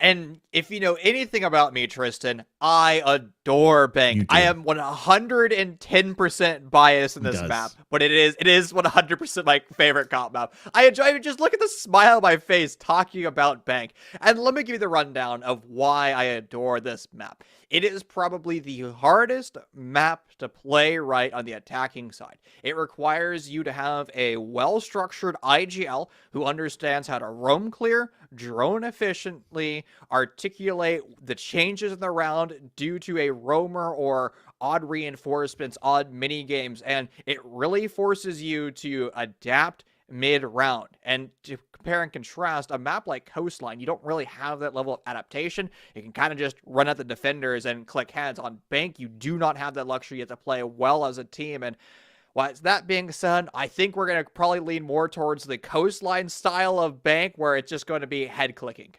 And if you know anything about me, Tristan, I adore Bank. I am 110% biased in this map, but it is 100% my favorite comp map. I enjoy just look at the smile on my face talking about Bank. And let me give you the rundown of why I adore this map. It is probably the hardest map to play right on the attacking side. It requires you to have a well-structured IGL who understands how to roam clear, drone efficiently, articulate the changes in the round due to a roamer or odd reinforcements, odd mini games, and it really forces you to adapt mid-round. And to compare and contrast, a map like Coastline, you don't really have that level of adaptation. You can kind of just run at the defenders and click heads. On Bank, you do not have that luxury. You have to play well as a team. And that being said, I think we're going to probably lean more towards the Coastline style of Bank, where it's just going to be head clicking.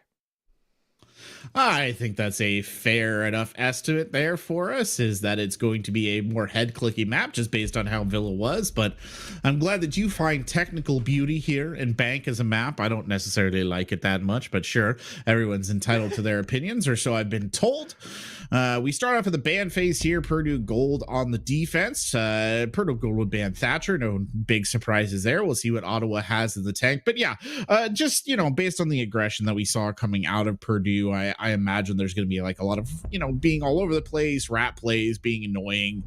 I think that's a fair enough estimate there for us, is that it's going to be a more head-clicky map just based on how Villa was, but I'm glad that you find technical beauty here in Bank as a map. I don't necessarily like it that much, but sure, everyone's entitled to their opinions, or so I've been told. We start off with the ban phase here. Purdue Gold on the defense. Purdue Gold would ban Thatcher. No big surprises there. We'll see what Ottawa has in the tank. But yeah, just, you know, based on the aggression that we saw coming out of Purdue, I imagine there's going to be like a lot of, you know, being all over the place, rat plays, being annoying.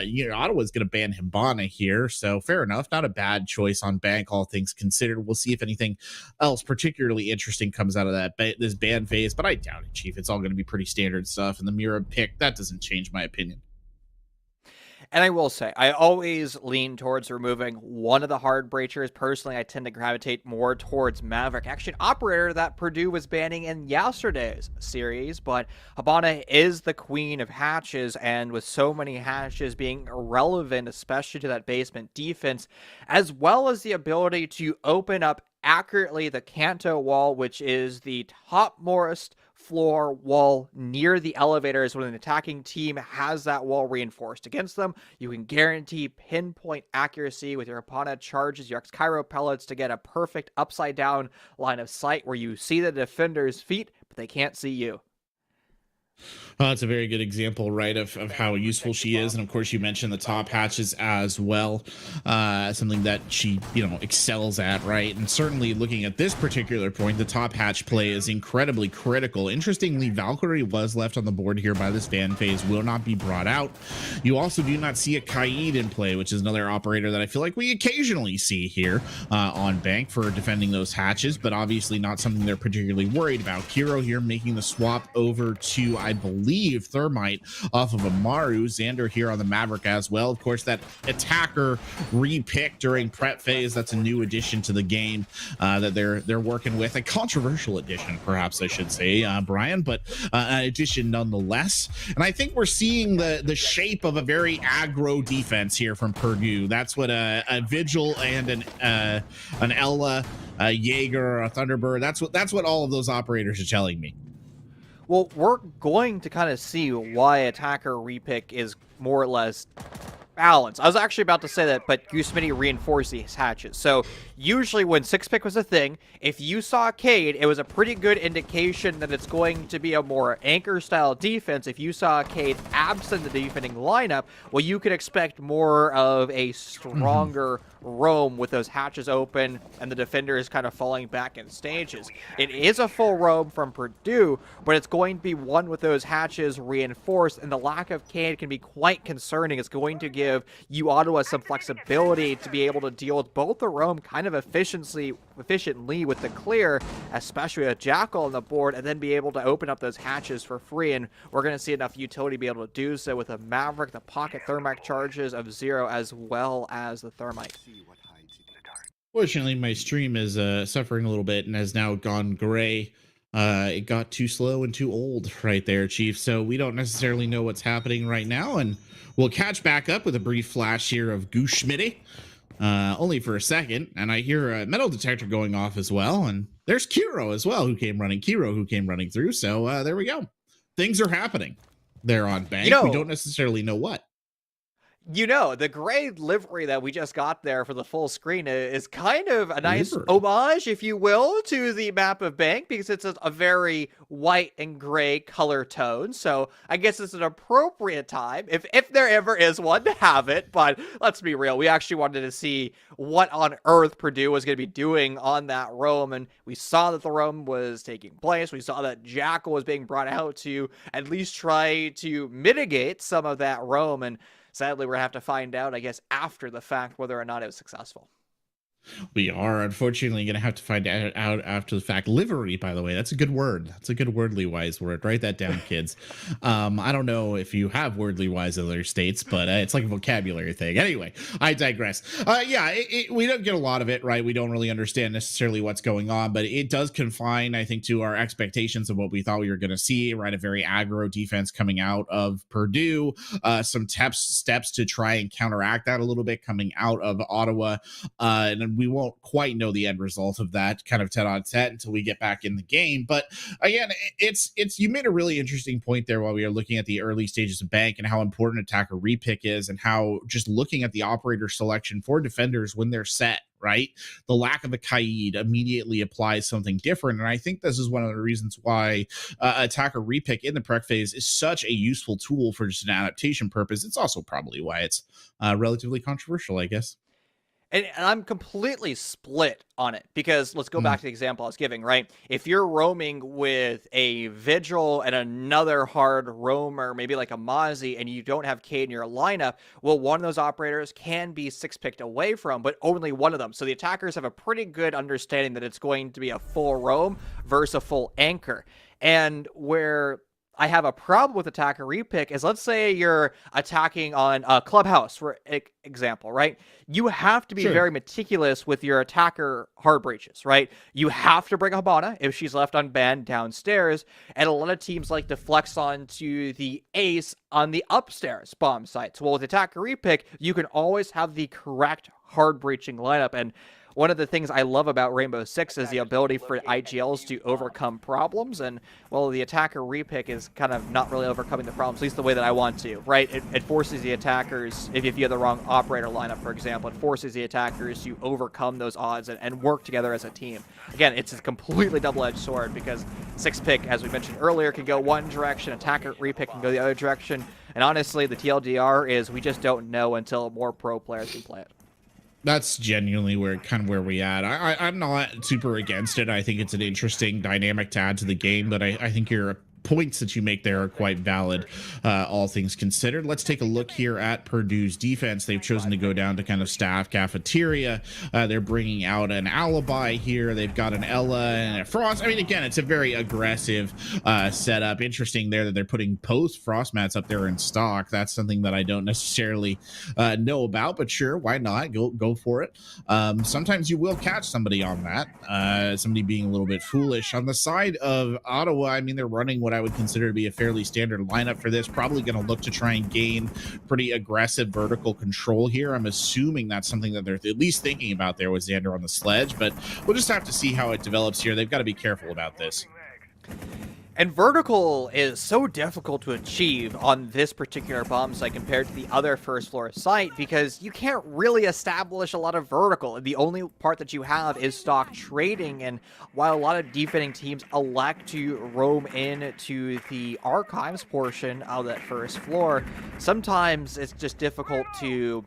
You know, Ottawa's going to ban Hibana here. So fair enough. Not a bad choice on Bank, all things considered. We'll see if anything else particularly interesting comes out of that this ban phase, but I doubt it, Chief. It's all going to be pretty standard stuff. And the Mira pick, that doesn't change my opinion. And I will say, I always lean towards removing one of the hard breachers. Personally, I tend to gravitate more towards Maverick. Actually, an operator that Purdue was banning in yesterday's series, but Hibana is the queen of hatches, and with so many hatches being irrelevant, especially to that basement defense, as well as the ability to open up accurately the Canto wall, which is the topmost floor wall near the elevators. When an attacking team has that wall reinforced against them, you can guarantee pinpoint accuracy with your opponent charges your X-Cairo pellets to get a perfect upside down line of sight where you see the defender's feet, but they can't see you. That's a very good example, right, of how useful she is. And of course, you mentioned the top hatches as well, something that she, you know, excels at, right? And certainly looking at this particular point, the top hatch play is incredibly critical. Interestingly, Valkyrie was left on the board here by this ban phase, will not be brought out. You also do not see a Kaid in play, which is another operator that I feel like we occasionally see here on Bank for defending those hatches, but obviously not something they're particularly worried about. Kiro here making the swap over to, I believe, Thermite off of Amaru. Xander here on the Maverick as well. Of course, that attacker repick during prep phase, that's a new addition to the game that they're working with. A controversial addition, perhaps I should say, Brian, but an addition nonetheless. And I think we're seeing the shape of a very aggro defense here from Purdue. That's what a Vigil and an Ella, a Jaeger, a Thunderbird, that's what all of those operators are telling me. Well, we're going to kind of see why attacker repick is more or less balanced. I was actually about to say that, but Goosemity reinforced these hatches. So usually when 6-pick was a thing, if you saw Cade, it was a pretty good indication that it's going to be a more anchor-style defense. If you saw Cade absent the defending lineup, well, you could expect more of a stronger roam with those hatches open and the defender is kind of falling back in stages. It is a full roam from Purdue, but it's going to be one with those hatches reinforced, and the lack of Cade can be quite concerning. It's going to give you Ottawa some flexibility to be able to deal with both the roam kind of efficiently with the clear, especially with Jackal on the board, and then be able to open up those hatches for free. And we're going to see enough utility to be able to do so with a Maverick, the pocket Thermite charges of 0, as well as the Thermite. Fortunately, my stream is suffering a little bit and has now gone gray. It got too slow and too old right there, Chief. So we don't necessarily know what's happening right now, and we'll catch back up with a brief flash here of Goosemity. only for a second, and I hear a metal detector going off as well, and there's Kiro as well who came running through. So there we go. Things are happening there on Bank. We don't necessarily know what. The gray livery that we just got there for the full screen is kind of a nice homage, if you will, to the map of Bank, because it's a very white and gray color tone. So I guess it's an appropriate time, if there ever is one, to have it. But let's be real, we actually wanted to see what on earth Purdue was going to be doing on that roam, and we saw that the roam was taking place. We saw that Jackal was being brought out to at least try to mitigate some of that roam, and sadly, we're going to have to find out, I guess, after the fact whether or not it was successful. We are unfortunately going to have to find out after the fact. Livery, by the way, that's a good word. That's a good wordly wise word. Write that down, kids. I don't know if you have wordly wise in other states, but it's like a vocabulary thing. Anyway, I digress. We don't get a lot of it, right? We don't really understand necessarily what's going on, but it does confine, I think, to our expectations of what we thought we were going to see, right? A very aggro defense coming out of Purdue, some steps to try and counteract that a little bit coming out of Ottawa, and we won't quite know the end result of that kind of tete-a-tete until we get back in the game. But again, it's you made a really interesting point there while we are looking at the early stages of Bank and how important attacker repick is, and how just looking at the operator selection for defenders when they're set, right? The lack of a Kaid immediately applies something different. And I think this is one of the reasons why attacker repick in the prec phase is such a useful tool for just an adaptation purpose. It's also probably why it's relatively controversial, I guess. And I'm completely split on it, because let's go back to the example I was giving, right? If you're roaming with a Vigil and another hard roamer, maybe like a Mozzie, and you don't have Cade in your lineup, well, one of those operators can be 6-picked away from, but only one of them. So the attackers have a pretty good understanding that it's going to be a full roam versus a full anchor. And where I have a problem with attacker repick is, let's say you're attacking on a clubhouse, for example, right? You have to be very meticulous with your attacker hard breaches, right? You have to bring Habana if she's left unbanned downstairs, and a lot of teams like to flex onto the ace on the upstairs bomb sites. Well, with attacker repick, you can always have the correct hard breaching lineup, and one of the things I love about Rainbow Six is the ability for IGLs to overcome problems, and, well, the attacker repick is kind of not really overcoming the problems, at least the way that I want to, right? It forces the attackers, if you have the wrong operator lineup, for example, it forces the attackers to overcome those odds and work together as a team. Again, it's a completely double-edged sword, because 6-pick, as we mentioned earlier, can go one direction, attacker repick can go the other direction, and honestly, the TLDR is we just don't know until more pro players can play it. That's genuinely where we at. I'm not super against it. I think it's an interesting dynamic to add to the game, but I think you're points that you make there are quite valid, all things considered. Let's take a look here at Purdue's defense. They've chosen to go down to kind of staff cafeteria. They're bringing out an Alibi here. They've got an Ella and a Frost. I mean, again, it's a very aggressive setup. Interesting there that they're putting post Frost mats up there in stock. That's something that I don't necessarily know about, but sure, why not? Go for it. Sometimes you will catch somebody on that, somebody being a little bit foolish. On the side of Ottawa, I mean, they're running what I would consider to be a fairly standard lineup for this. Probably going to look to try and gain pretty aggressive vertical control here. I'm assuming that's something that they're at least thinking about there with Xander on the sledge, but we'll just have to see how it develops here. They've got to be careful about this. And vertical is so difficult to achieve on this particular bomb site compared to the other first floor site, because you can't really establish a lot of vertical. The only part that you have is stock trading, and while a lot of defending teams elect to roam into the archives portion of that first floor, sometimes it's just difficult to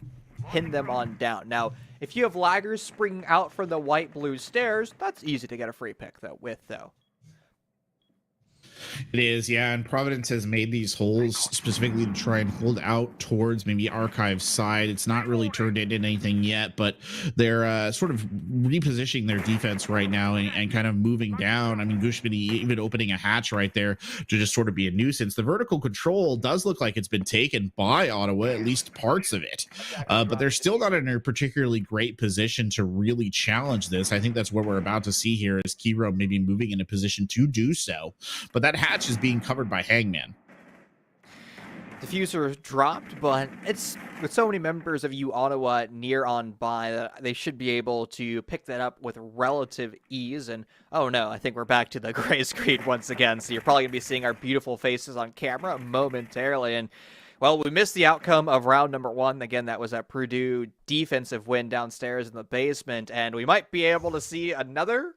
pin them on down. Now, if you have laggers springing out from the white-blue stairs, that's easy to get a free pick though. It is, yeah, and Providence has made these holes specifically to try and hold out towards maybe Archive's side. It's not really turned into anything yet, but they're sort of repositioning their defense right now and kind of moving down. I mean, Gushmini even opening a hatch right there to just sort of be a nuisance. The vertical control does look like it's been taken by Ottawa, at least parts of it, but they're still not in a particularly great position to really challenge this. I think that's what we're about to see here, is Kiro maybe moving in a position to do so, but that hatch is being covered by Hangman. Diffuser dropped, but it's with so many members of U Ottawa near on by that they should be able to pick that up with relative ease. And oh no, I think we're back to the gray screen once again. So you're probably gonna be seeing our beautiful faces on camera momentarily. And well, we missed the outcome of round number 1. Again, that was that Purdue defensive win downstairs in the basement, and we might be able to see another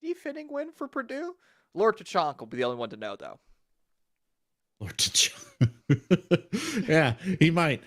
defending win for Purdue. Lord Tachank will be the only one to know, though. Lord Tachank. Yeah, he might.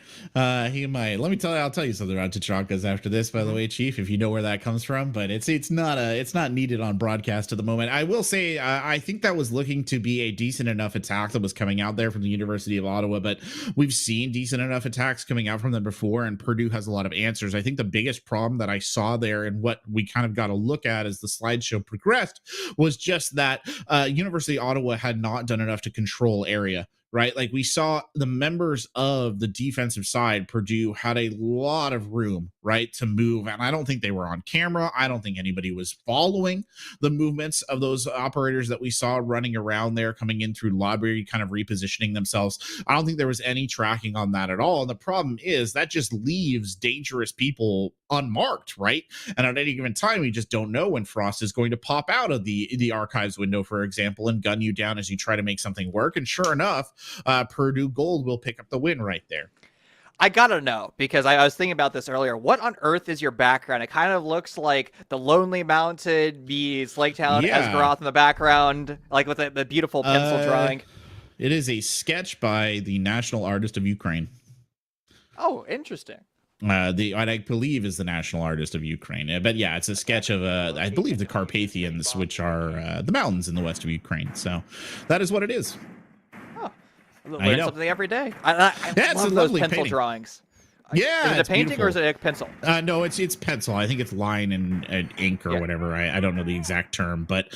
He might. I'll tell you something about Tachankas after this, by the way, Chief, if you know where that comes from, but it's not needed on broadcast at the moment. I will say I think that was looking to be a decent enough attack that was coming out there from the University of Ottawa, but we've seen decent enough attacks coming out from them before, and Purdue has a lot of answers. I think the biggest problem that I saw there and what we kind of got to look at as the slideshow progressed was just that University of Ottawa had not done enough to control area. Right? Like we saw the members of the defensive side, Purdue had a lot of room, right, to move. And I don't think they were on camera. I don't think anybody was following the movements of those operators that we saw running around there, coming in through library, kind of repositioning themselves. I don't think there was any tracking on that at all. And the problem is that just leaves dangerous people unmarked, right? And at any given time, we just don't know when Frost is going to pop out of the archives window, for example, and gun you down as you try to make something work. And sure enough, Purdue Gold will pick up the win right there. I gotta know, because I was thinking about this earlier. What on earth is your background? It kind of looks like the Lonely Mountain meets Lake Town, Esgaroth in the background, like with the beautiful pencil drawing. It is a sketch by the national artist of Ukraine. Oh, interesting. I believe is the national artist of Ukraine. But yeah, it's a sketch of, I believe, the Carpathians, which are the mountains in the west of Ukraine. So that is what it is. Learn something every day. I love those pencil drawings. Yeah, is it a painting beautiful. Or is it a pencil? No, it's pencil. I think it's line and ink or whatever. I don't know the exact term, but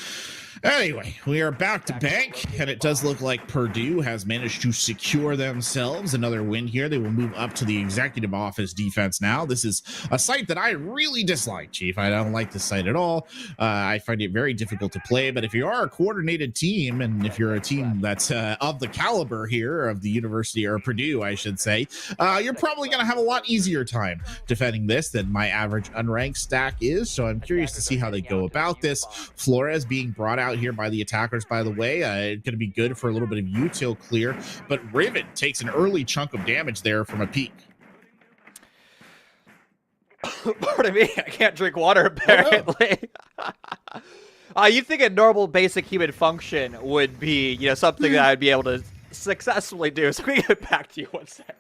anyway, we are back to bank, and it does look like Purdue has managed to secure themselves another win here. They will move up to the executive office defense now. This is a site that I really dislike, Chief. I don't like this site at all. I find it very difficult to play, but if you are a coordinated team, and if you're a team that's of the caliber here of the University, or Purdue, I should say, you're probably going to have a lot easier time defending this than my average unranked stack is. So I'm curious to see how they go about this. Flores being brought out here by the attackers, by the way, going to be good for a little bit of util clear, but Riven takes an early chunk of damage there from a peek. Pardon me, I can't drink water apparently. You'd think a normal basic human function would be, something that I'd be able to successfully do. So we get back to you one second.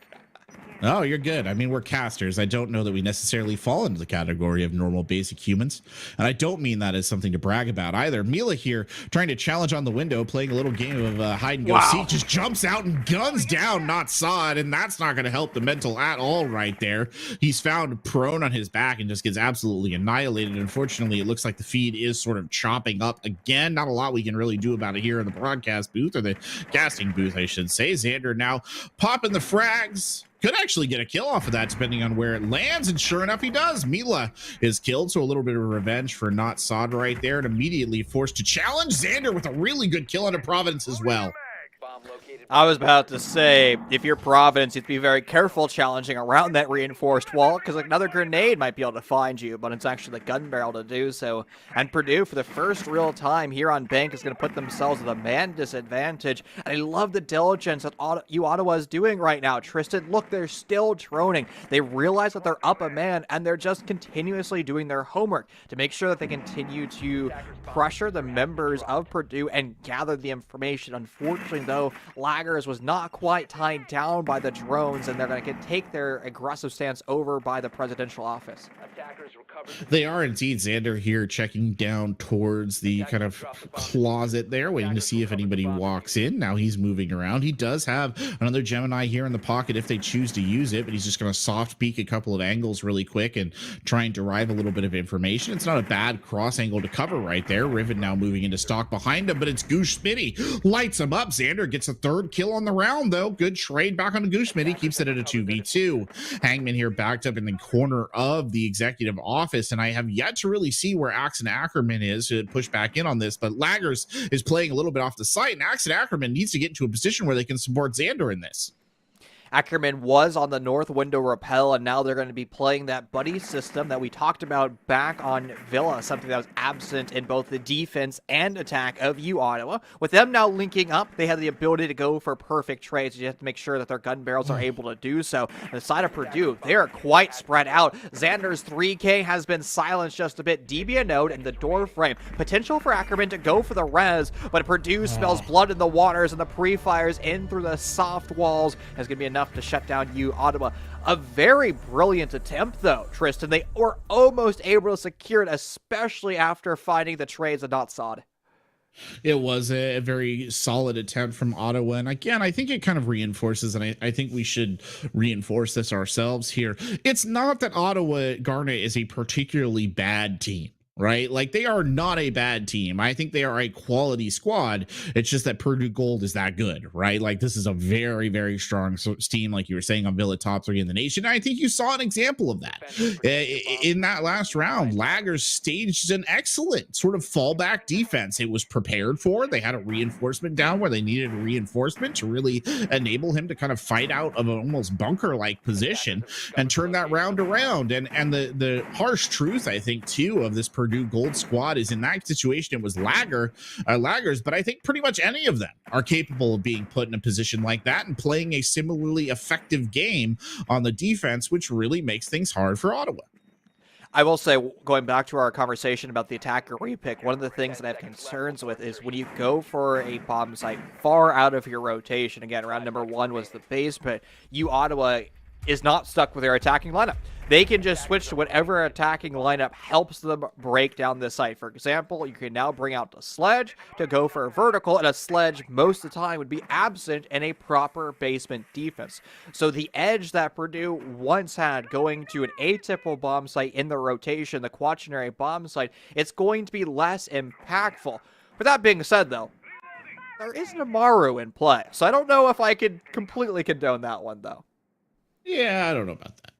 Oh, you're good. I mean, we're casters. I don't know that we necessarily fall into the category of normal basic humans. And I don't mean that as something to brag about either. Mila here trying to challenge on the window, playing a little game of hide and go seek, just jumps out and guns down Not Sod. And that's not going to help the mental at all right there. He's found prone on his back and just gets absolutely annihilated. Unfortunately, it looks like the feed is sort of chopping up again. Not a lot we can really do about it here in the broadcast booth, or the casting booth, I should say. Xander now popping the frags. Could actually get a kill off of that depending on where it lands, and sure enough he does. Mila is killed, so a little bit of revenge for Not Sod right there, and immediately forced to challenge Xander with a really good kill on a Providence as well. I was about to say, if you're Providence, you'd be very careful challenging around that reinforced wall, because another grenade might be able to find you, but it's actually the gun barrel to do so. And Purdue, for the first real time here on Bank, is going to put themselves at a man disadvantage. And I love the diligence that Ottawa is doing right now. Tristan, look, they're still droning. They realize that they're up a man, and they're just continuously doing their homework to make sure that they continue to pressure the members of Purdue and gather the information. Unfortunately, though, Laggers was not quite tied down by the drones, and they're going to take their aggressive stance over by the presidential office. They are indeed. Xander here checking down towards the kind of closet there, waiting to see if anybody walks in. Now he's moving around. He does have another Gemini here in the pocket if they choose to use it, but he's just going to soft peek a couple of angles really quick and try and derive a little bit of information. It's not a bad cross angle to cover right there. Riven now moving into stock behind him, but it's Goose Smitty. Lights him up. Xander gets a third kill on the round, though. Good trade back on the Goose Smitty. Keeps it at a 2v2. Hangman here backed up in the corner of the executive office, and I have yet to really see where Axon Ackerman is to push back in on this, but Laggers is playing a little bit off the site, and Axon Ackerman needs to get into a position where they can support Xander in this. Ackerman was on the north window repel, and now they're going to be playing that buddy system that we talked about back on Villa, something that was absent in both the defense and attack of U Ottawa. With them now linking up, they have the ability to go for perfect trades. You have to make sure that their gun barrels are able to do so. On the side of Purdue, they are quite spread out. Xander's 3K has been silenced just a bit. DB node in the door frame. Potential for Ackerman to go for the res, but Purdue smells blood in the waters, and the pre-fires in through the soft walls is going to be enough to shut down U Ottawa. A very brilliant attempt, though, Tristan. They were almost able to secure it, especially after finding the trades and not sod. It was a very solid attempt from Ottawa. And again, I think it kind of reinforces, and I think we should reinforce this ourselves here. It's not that Ottawa Garnet is a particularly bad team, right? Like, they are not a bad team. I think they are a quality squad. It's just that Purdue Gold is that good, right? Like, this is a very, very strong team, like you were saying, on Villa, top 3 in the nation. And I think you saw an example of that in that last round. Laggers staged an excellent sort of fallback defense. It was prepared for. They had a reinforcement down where they needed a reinforcement to really enable him to kind of fight out of an almost bunker-like position and turn that round around. And the harsh truth, I think, too, of this Purdue Gold squad is in that situation, it was laggers, but I think pretty much any of them are capable of being put in a position like that and playing a similarly effective game on the defense, which really makes things hard for Ottawa. I will say, going back to our conversation about the attacker repick, one of the things that I have concerns with is when you go for a bomb site far out of your rotation. Again, round number 1 was the base, but U Ottawa is not stuck with their attacking lineup. They can just switch to whatever attacking lineup helps them break down the site. For example, you can now bring out the sledge to go for a vertical, and a sledge most of the time would be absent in a proper basement defense. So the edge that Purdue once had going to an atypical bomb site in the rotation, the quaternary bomb site, it's going to be less impactful. With that being said, though, there is Namaru in play, so I don't know if I could completely condone that one, though. Yeah, I don't know about that.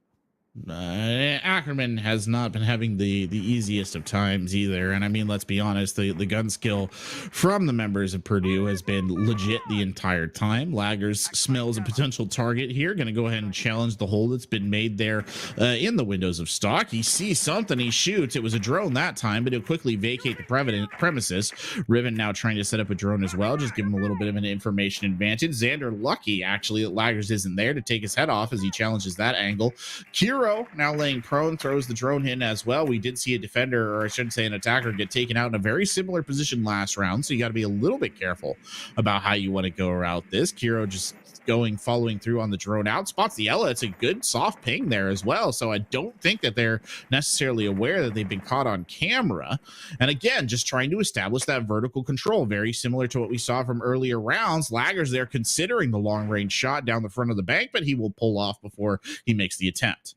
Ackerman has not been having the easiest of times either. And I mean, let's be honest, the gun skill from the members of Purdue has been legit the entire time. Laggers smells a potential target here. Going to go ahead and challenge the hole that's been made there in the windows of stock. He sees something, he shoots. It was a drone that time, but he'll quickly vacate the premises. Riven now trying to set up a drone as well. Just give him a little bit of an information advantage. Xander lucky, actually, that Laggers isn't there to take his head off as he challenges that angle. Kiro now laying prone, throws the drone in as well. We did see a defender, or I should say an attacker, get taken out in a very similar position last round, so you got to be a little bit careful about how you want to go around this. Kiro just following through on the drone out, spots the Ella. It's a good soft ping there as well, so I don't think that they're necessarily aware that they've been caught on camera. And again, just trying to establish that vertical control, very similar to what we saw from earlier rounds. Laggers there considering the long range shot down the front of the bank, but he will pull off before he makes the attempt.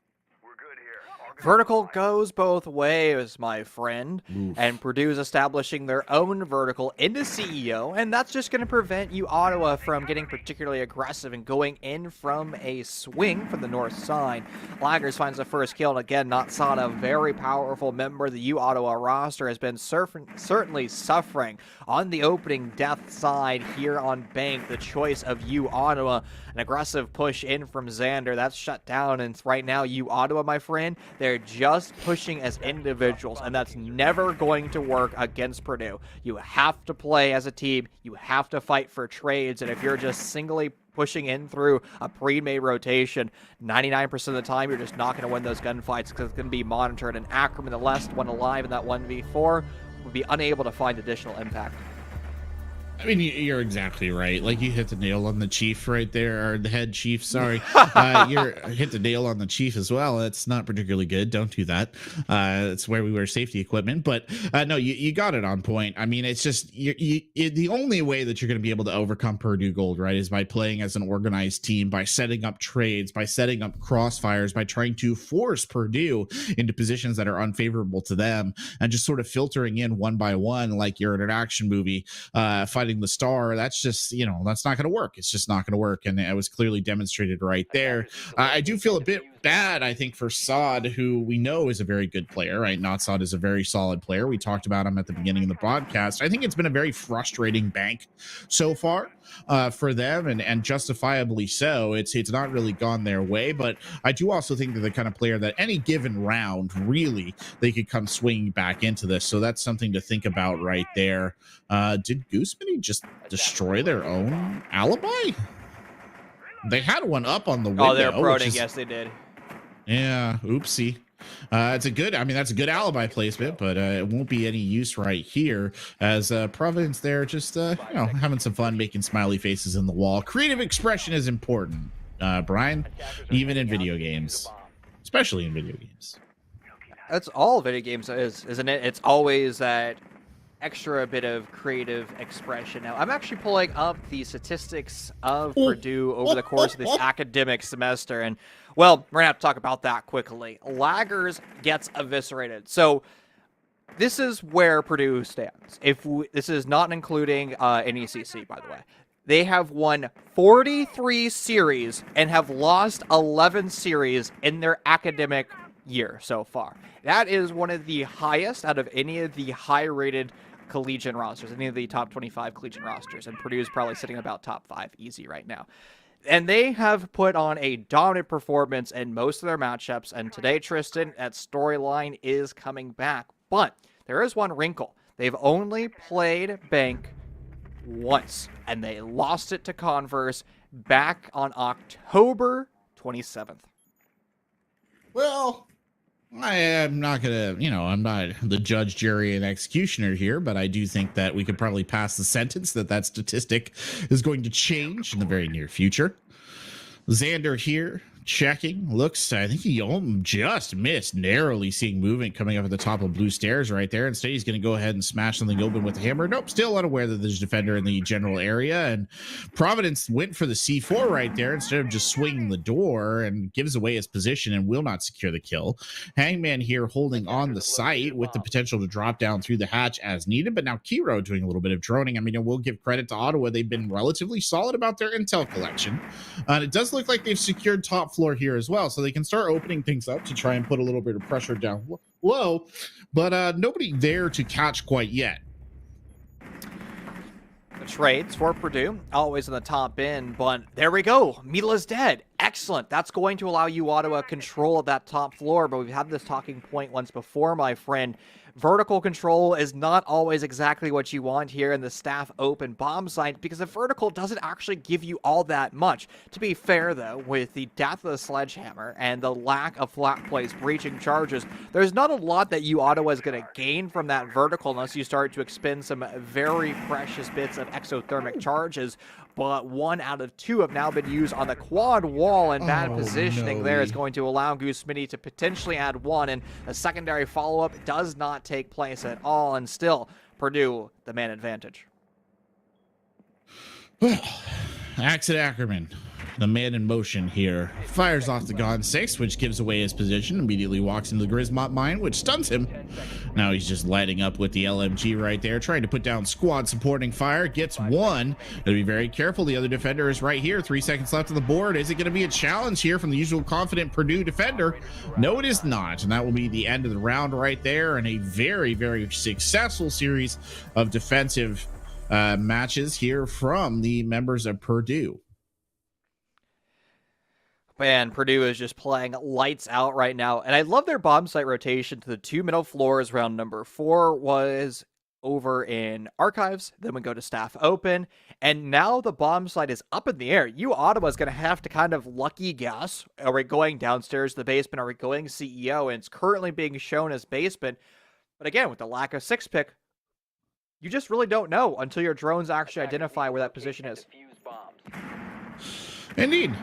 Vertical goes both ways, my friend. Oof. And Purdue's establishing their own vertical into CEO, and that's just going to prevent U Ottawa from getting particularly aggressive and going in from a swing from the north side. Laggers finds the first kill, and again, not sought, a very powerful member of the U Ottawa roster, has been certainly suffering on the opening death side here on Bank. The choice of U Ottawa, an aggressive push in from Xander, that's shut down, and right now U Ottawa, my friend, they're just pushing as individuals, and that's never going to work against Purdue. You have to play as a team. You have to fight for trades, and if you're just singly pushing in through a pre-made rotation, 99% of the time, you're just not going to win those gunfights because it's going to be monitored, and Ackerman, the last one alive in that 1v4, would be unable to find additional impact. I mean, you're exactly right. Like, you hit the nail on the chief right there, or the head chief, sorry. You're hit the nail on the chief as well. It's not particularly good. Don't do that. It's where we wear safety equipment. But no, you got it on point. I mean, it's just the only way that you're going to be able to overcome Purdue Gold, right, is by playing as an organized team, by setting up trades, by setting up crossfires, by trying to force Purdue into positions that are unfavorable to them, and just sort of filtering in one by one like you're in an action movie, fighting providing the star, that's just, that's not going to work. It's just not going to work. And it was clearly demonstrated right there. I do feel a bit bad, I think, for Sod, who we know is a very good player, right? Not Sod is a very solid player. We talked about him at the beginning of the podcast. I think it's been a very frustrating bank so far for them, and justifiably so. It's not really gone their way, but I do also think they're the kind of player that any given round, really, they could come swinging back into this. So that's something to think about right there. Did Gooseman just destroy their own alibi? They had one up on the window. Oh, they're proning. Yes, they did. Yeah, oopsie. That's a good alibi placement, but it won't be any use right here as Providence there just having some fun making smiley faces in the wall. Creative expression is important, Brian, even in video games, especially in video games. That's all video games is, isn't it? It's always that extra bit of creative expression. Now, I'm actually pulling up the statistics of Purdue over the course of this academic semester, and, well, we're going to have to talk about that quickly. Laggers gets eviscerated. So this is where Purdue stands. This is not including NECC, by the way. They have won 43 series and have lost 11 series in their academic year so far. That is one of the highest out of any of the high-rated collegiate rosters, any of the top 25 collegiate rosters, and Purdue is probably sitting about top 5 easy right now. And they have put on a dominant performance in most of their matchups, and today, Tristan, that storyline is coming back. But there is one wrinkle. They've only played Bank once, and they lost it to Converse back on October 27th. Well, I am not going to, I'm not the judge, jury, and executioner here, but I do think that we could probably pass the sentence that statistic is going to change in the very near future. Xander here checking. Looks, I think he just missed narrowly seeing movement coming up at the top of blue stairs right there. Instead, he's going to go ahead and smash something open with the hammer. Nope, still unaware that there's a defender in the general area. And Providence went for the C4 right there instead of just swinging the door, and gives away his position and will not secure the kill. Hangman here holding on the site with the potential to drop down through the hatch as needed. But now Kiro doing a little bit of droning. I mean, we'll give credit to Ottawa. They've been relatively solid about their intel collection. And it does look like they've secured top floor here as well, so they can start opening things up to try and put a little bit of pressure down low, but nobody there to catch quite yet. The trades for Purdue, always in the top end, but there we go. Mila's dead. Excellent. That's going to allow you, Ottawa, control of that top floor, but we've had this talking point once before, my friend. Vertical control is not always exactly what you want here in the staff open bomb site, because the vertical doesn't actually give you all that much. To be fair, though, with the death of the sledgehammer and the lack of flat plays breaching charges, there's not a lot that you, Ottawa, is going to gain from that vertical unless you start to expend some very precious bits of exothermic charges. But 1 out of 2 have now been used on the quad wall, and bad positioning there is going to allow Gooseman to potentially add 1, and a secondary follow-up does not take place at all, and still Purdue the man advantage. Well, Axel Ackerman, the man in motion here, fires off the Gon 6, which gives away his position, immediately walks into the Grismot mine, which stuns him. Now he's just lighting up with the LMG right there, trying to put down squad supporting fire, gets 1. Gotta be very careful. The other defender is right here. 3 seconds left on the board. Is it going to be a challenge here from the usual confident Purdue defender? No, it is not. And that will be the end of the round right there, and a very, very successful series of defensive matches here from the members of Purdue. Man, Purdue is just playing lights out right now. And I love their bomb site rotation to the 2 middle floors. Round number 4 was over in Archives. Then we go to Staff Open. And now the bomb site is up in the air. You, Ottawa, is going to have to kind of lucky guess. Are we going downstairs to the basement? Are we going CEO? And it's currently being shown as basement. But again, with the lack of 6-pick, you just really don't know until your drones actually identify where that position is. Indeed.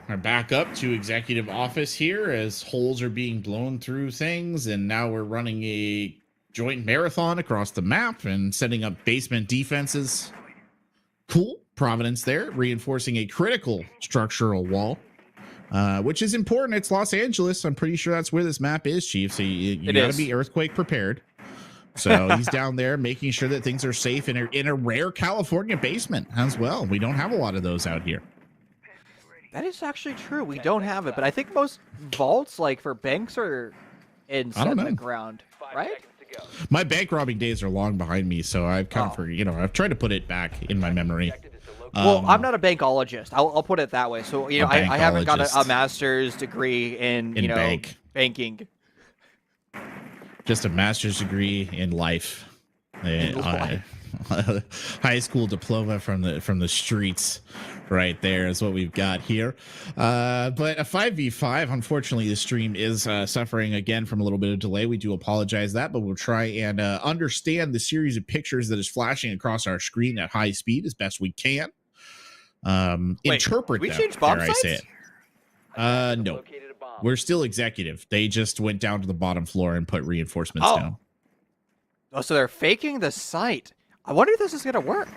We're back up to executive office here as holes are being blown through things, and now we're running a joint marathon across the map and setting up basement defenses. Cool. Providence there, reinforcing a critical structural wall, which is important. It's Los Angeles. I'm pretty sure that's where this map is, Chief, so you got to be earthquake prepared. So he's down there making sure that things are safe in a rare California basement as well. We don't have a lot of those out here. That is actually true. We don't have it, but I think most vaults, like for banks, are in the ground, right? My bank robbing days are long behind me, so I've kind of, I've tried to put it back in my memory. Well, I'm not a bankologist. I'll put it that way. So, I haven't got a master's degree in banking. Just a master's degree in life. High school diploma from the streets right there is what we've got here. But a 5v5, unfortunately, the stream is suffering again from a little bit of delay. We do apologize that, but we'll try and understand the series of pictures that is flashing across our screen at high speed as best we can. Interpret we them, changed bomb sites? I say it. No. We're still executive. They just went down to the bottom floor and put reinforcements down. Oh, so they're faking the site. I wonder if this is going to work.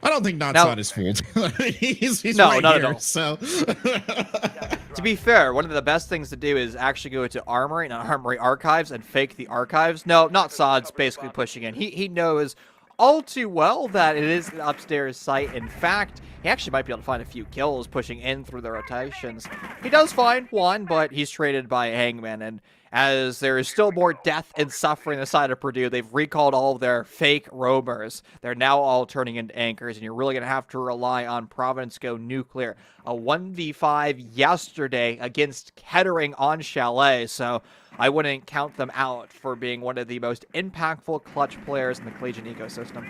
I don't think Not is fooled. he's not here, at all. So. To be fair, one of the best things to do is actually go into Armory archives and fake the archives. No, not Sod's basically pushing in. He knows all too well that it is an upstairs site. In fact, he actually might be able to find a few kills pushing in through the rotations. He does find one, but he's traded by Hangman, and as there is still more death and suffering on the side of Purdue, they've recalled all of their fake roamers. They're now all turning into anchors, and you're really going to have to rely on Providence go nuclear. A 1v5 yesterday against Kettering on Chalet, so I wouldn't count them out for being one of the most impactful clutch players in the collegiate ecosystem.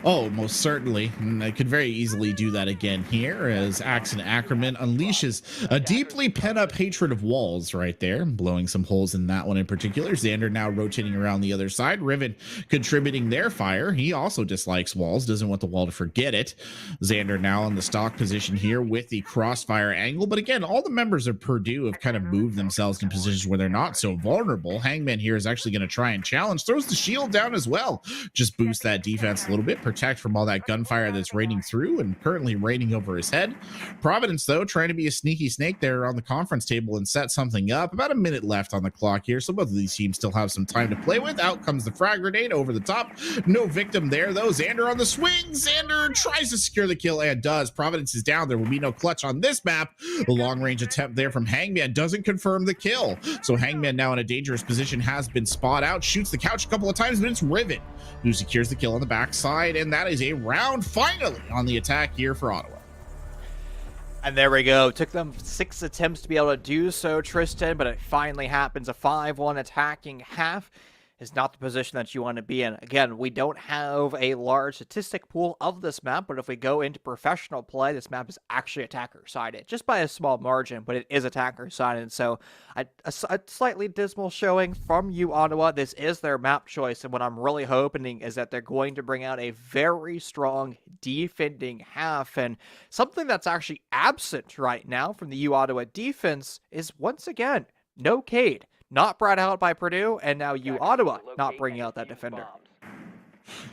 Oh, most certainly. And I could very easily do that again here as Axon Ackerman unleashes a deeply pent-up hatred of walls right there, blowing some holes in that one in particular. Xander now rotating around the other side. Riven contributing their fire. He also dislikes walls, doesn't want the wall to forget it. Xander now in the stock position here with the crossfire angle. But again, all the members of Purdue have kind of moved themselves in positions where they're not so vulnerable. Hangman here is actually going to try and challenge. Throws the shield down as well. Just boost that defense a little bit. Protect from all that gunfire that's raining through and currently raining over his head. Providence, though, trying to be a sneaky snake there on the conference table and set something up. About a minute left on the clock here, so both of these teams still have some time to play with. Out comes the frag grenade over the top. No victim there, though. Xander on the swing. Xander tries to secure the kill and does. Providence is down. There will be no clutch on this map. The long-range attempt there from Hangman doesn't confirm the kill. So Hangman now in a dangerous position has been spot out. Shoots the couch a couple of times, but it's Riven who secures the kill on the backside, and that is a round finally on the attack here for Ottawa. And there we go. Took them 6 attempts to be able to do so, Tristan, but it finally happens. A 5-1 attacking half is not the position that you want to be in. Again, we don't have a large statistic pool of this map, but if we go into professional play, this map is actually attacker-sided, just by a small margin, but it is attacker-sided. So a slightly dismal showing from you, Ottawa. This is their map choice, and what I'm really hoping is that they're going to bring out a very strong defending half, and something that's actually absent right now from the U Ottawa defense is, once again, no Cade. Not brought out by Purdue, and now U Ottawa not bringing out that defender.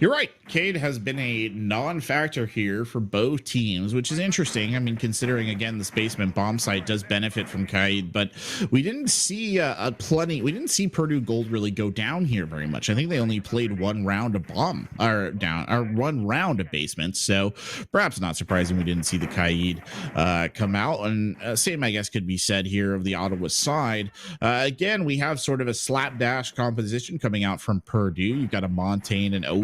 You're right. Cade has been a non-factor here for both teams, which is interesting. I mean, considering, again, the Spaceman bomb site does benefit from Cade, but we didn't see we didn't see Purdue Gold really go down here very much. I think they only played one round of bomb, or one round of basement, so perhaps not surprising we didn't see the Cade come out. And same, I guess, could be said here of the Ottawa side. Again, we have sort of a slapdash composition coming out from Purdue. You've got a Montaigne and Osa.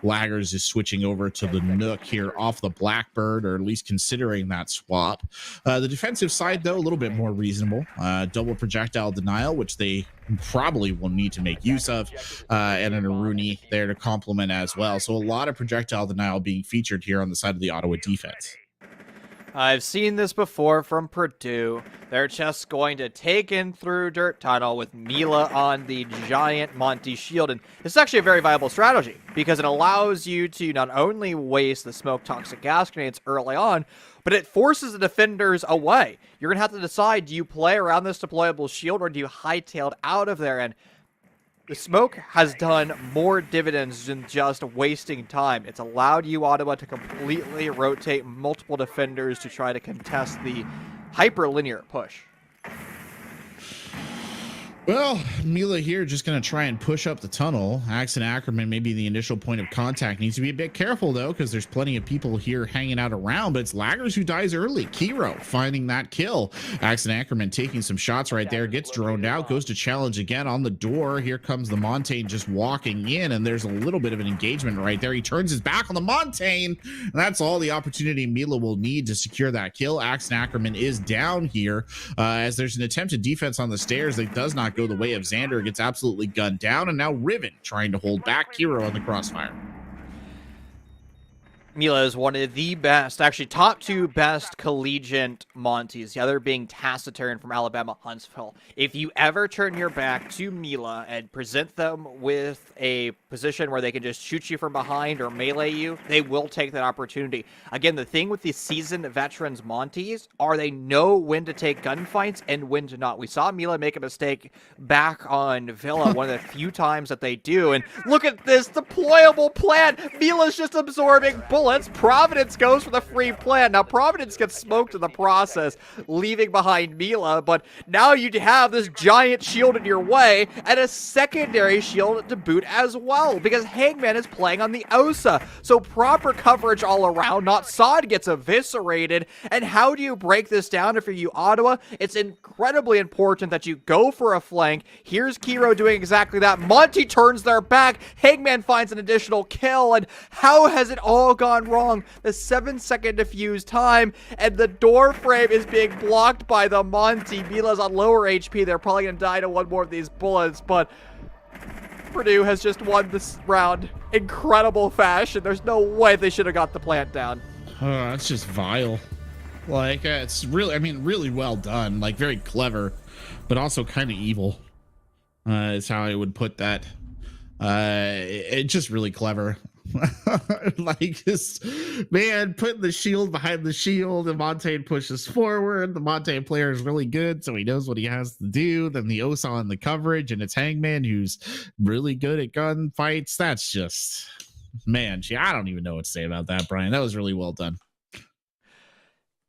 Laggers is switching over to the Nook here off the Blackbird, or at least considering that swap. The defensive side, though, a little bit more reasonable. Double projectile denial, which they probably will need to make use of, and an Aruni there to complement as well. So a lot of projectile denial being featured here on the side of the Ottawa defense. I've seen this before from Purdue. They're just going to take in through Dirt Tunnel with Mila on the giant Monty shield. And this is actually a very viable strategy because it allows you to not only waste the smoke toxic gas grenades early on, but it forces the defenders away. You're going to have to decide, do you play around this deployable shield or do you hightail out of there? And the smoke has done more dividends than just wasting time. It's allowed you, Ottawa, to completely rotate multiple defenders to try to contest the hyperlinear push. Well, Mila here just going to try and push up the tunnel. Axe and Ackerman may be the initial point of contact. Needs to be a bit careful, though, because there's plenty of people here hanging out around, but it's Laggers who dies early. Kiro finding that kill. Axe and Ackerman taking some shots right there. Gets droned out. Goes to challenge again on the door. Here comes the Montaigne just walking in, and there's a little bit of an engagement right there. He turns his back on the Montaigne, and that's all the opportunity Mila will need to secure that kill. Axe and Ackerman is down here as there's an attempted defense on the stairs that does not go the way of Xander. Gets absolutely gunned down, and now Riven trying to hold back Kiro on the crossfire. Mila is one of the best, actually top 2 best collegiate Monties, the other being Taciturn from Alabama Huntsville. If you ever turn your back to Mila and present them with a position where they can just shoot you from behind or melee you, they will take that opportunity. Again, the thing with the seasoned veterans Monties are they know when to take gunfights and when to not. We saw Mila make a mistake back on Villa one of the few times that they do, and look at this deployable plan. Mila's just absorbing bullets. Providence goes for the free plan. Now, Providence gets smoked in the process, leaving behind Mila, but now you have this giant shield in your way and a secondary shield to boot as well, because Hangman is playing on the Osa. So proper coverage all around. Not Sod gets eviscerated. And how do you break this down if you're you, Ottawa? It's incredibly important that you go for a flank. Here's Kiro doing exactly that. Monty turns their back. Hangman finds an additional kill, and how has it all gone wrong? The 7-second defuse time, and the door frame is being blocked by the Monty. Mila's on lower HP. They're probably going to die to one more of these bullets, but Purdue has just won this round. Incredible fashion. There's no way they should have got the plant down. That's just vile. Like, it's really, I mean, really well done. Like, very clever, but also kind of evil. Is how I would put that. It's just really clever. Like, this man putting the shield behind the shield, and Montaigne pushes forward. The Montaigne player is really good, so he knows what he has to do. Then the Osa on the coverage, and it's Hangman who's really good at gunfights. That's just, man, gee, I don't even know what to say about that, Brian. That was really well done.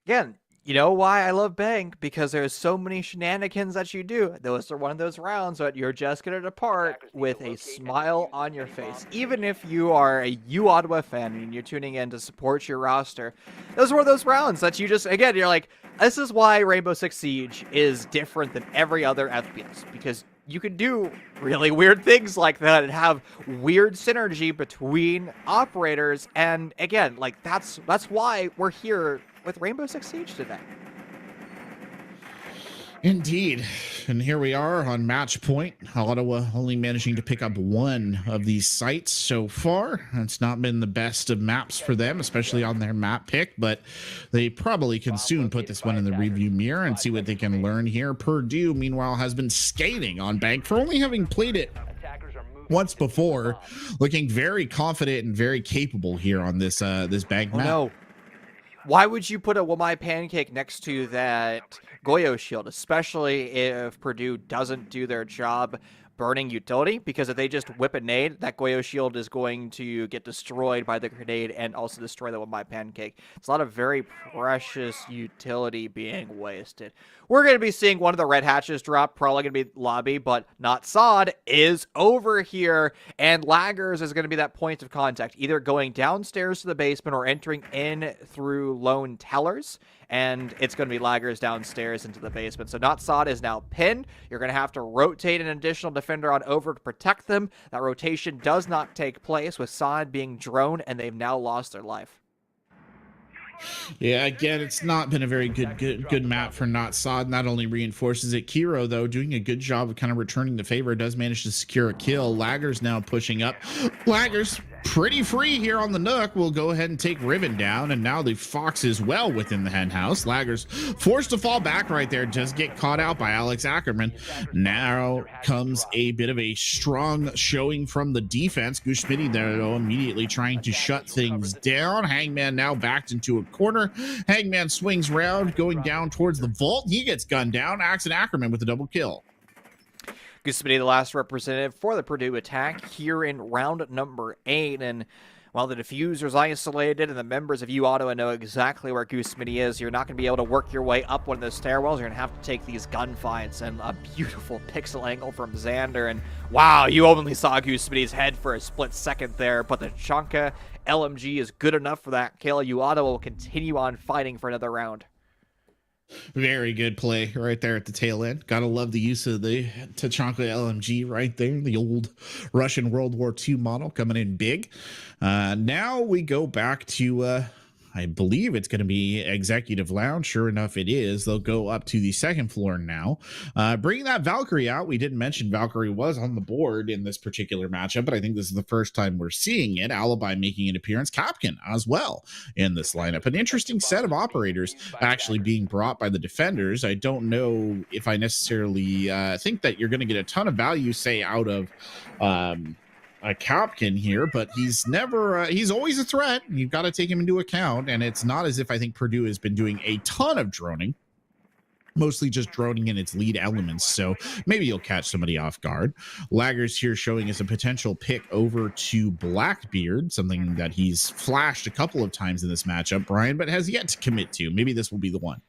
Again, you know why I love Bang? Because there's so many shenanigans that you do. Those are one of those rounds that you're just going to depart with a smile on your face. Even if you are a U Ottawa fan and you're tuning in to support your roster, those are one of those rounds that you just, again, you're like, this is why Rainbow Six Siege is different than every other FPS. Because you can do really weird things like that and have weird synergy between operators. And again, like that's why we're here with Rainbow Six Siege today. Indeed. And here we are on match point. Ottawa only managing to pick up one of these sites so far. It's not been the best of maps for them, especially on their map pick, but they probably can soon put this one in the review mirror and see what they can learn here. Purdue, meanwhile, has been skating on Bank for only having played it once before, looking very confident and very capable here on this Bank map. No. Why would you put a Wamai Pancake next to that Goyo shield, especially if Purdue doesn't do their job burning utility? Because if they just whip a nade, that Goyo shield is going to get destroyed by the grenade and also destroy the Wamai Pancake. It's a lot of very precious utility being wasted. We're going to be seeing one of the red hatches drop, probably going to be lobby, but not Sod is over here, and Laggers is going to be that point of contact, either going downstairs to the basement or entering in through lone tellers, and it's going to be Laggers downstairs into the basement. So not Sod is now pinned. You're going to have to rotate an additional defender on over to protect them. That rotation does not take place with Sod being droned, and they've now lost their life. Yeah, again, it's not been a very good map for Not Sod. Not only reinforces it, Kiro, though, doing a good job of kind of returning the favor, does manage to secure a kill. Laggers now pushing up. Laggers pretty free here on the Nook. Will go ahead and take Riven down, and now the Fox is well within the hen house. Laggers forced to fall back right there, just get caught out by Alex Ackerman. Now comes a bit of a strong showing from the defense. Muhcreedy there, though, immediately trying to shut things down. Hangman now backed into a corner. Hangman swings round, going down towards the vault. He gets gunned down. Axe and Ackerman with a double kill. Muhcreedy, the last representative for the Purdue attack here in round number 8. And Well, the diffuser's isolated, and the members of U Ottawa know exactly where Goose Mini is. You're not going to be able to work your way up one of those stairwells. You're going to have to take these gunfights, and a beautiful pixel angle from Xander. And wow, you only saw Goose Mini's head for a split second there, but the Chonka LMG is good enough for that kill. U Ottawa will continue on fighting for another round. Very good play right there at the tail end. Gotta love the use of the Tachanka LMG right there, the old Russian World War II model coming in big. Now we go back to I believe it's going to be Executive Lounge. Sure enough, it is. They'll go up to the second floor now. Bringing that Valkyrie out. We didn't mention Valkyrie was on the board in this particular matchup, but I think this is the first time we're seeing it. Alibi making an appearance. Kapkan as well in this lineup. An interesting set of operators actually being brought by the defenders. I don't know if I necessarily think that you're going to get a ton of value, say, out of a Kapkan here, but he's never he's always a threat. You've got to take him into account, and it's not as if I think Purdue has been doing a ton of droning, mostly just droning in its lead elements, so maybe you'll catch somebody off guard. Laggers here showing us a potential pick over to Blackbeard, something that he's flashed a couple of times in this matchup, Brian, but has yet to commit to. Maybe this will be the one.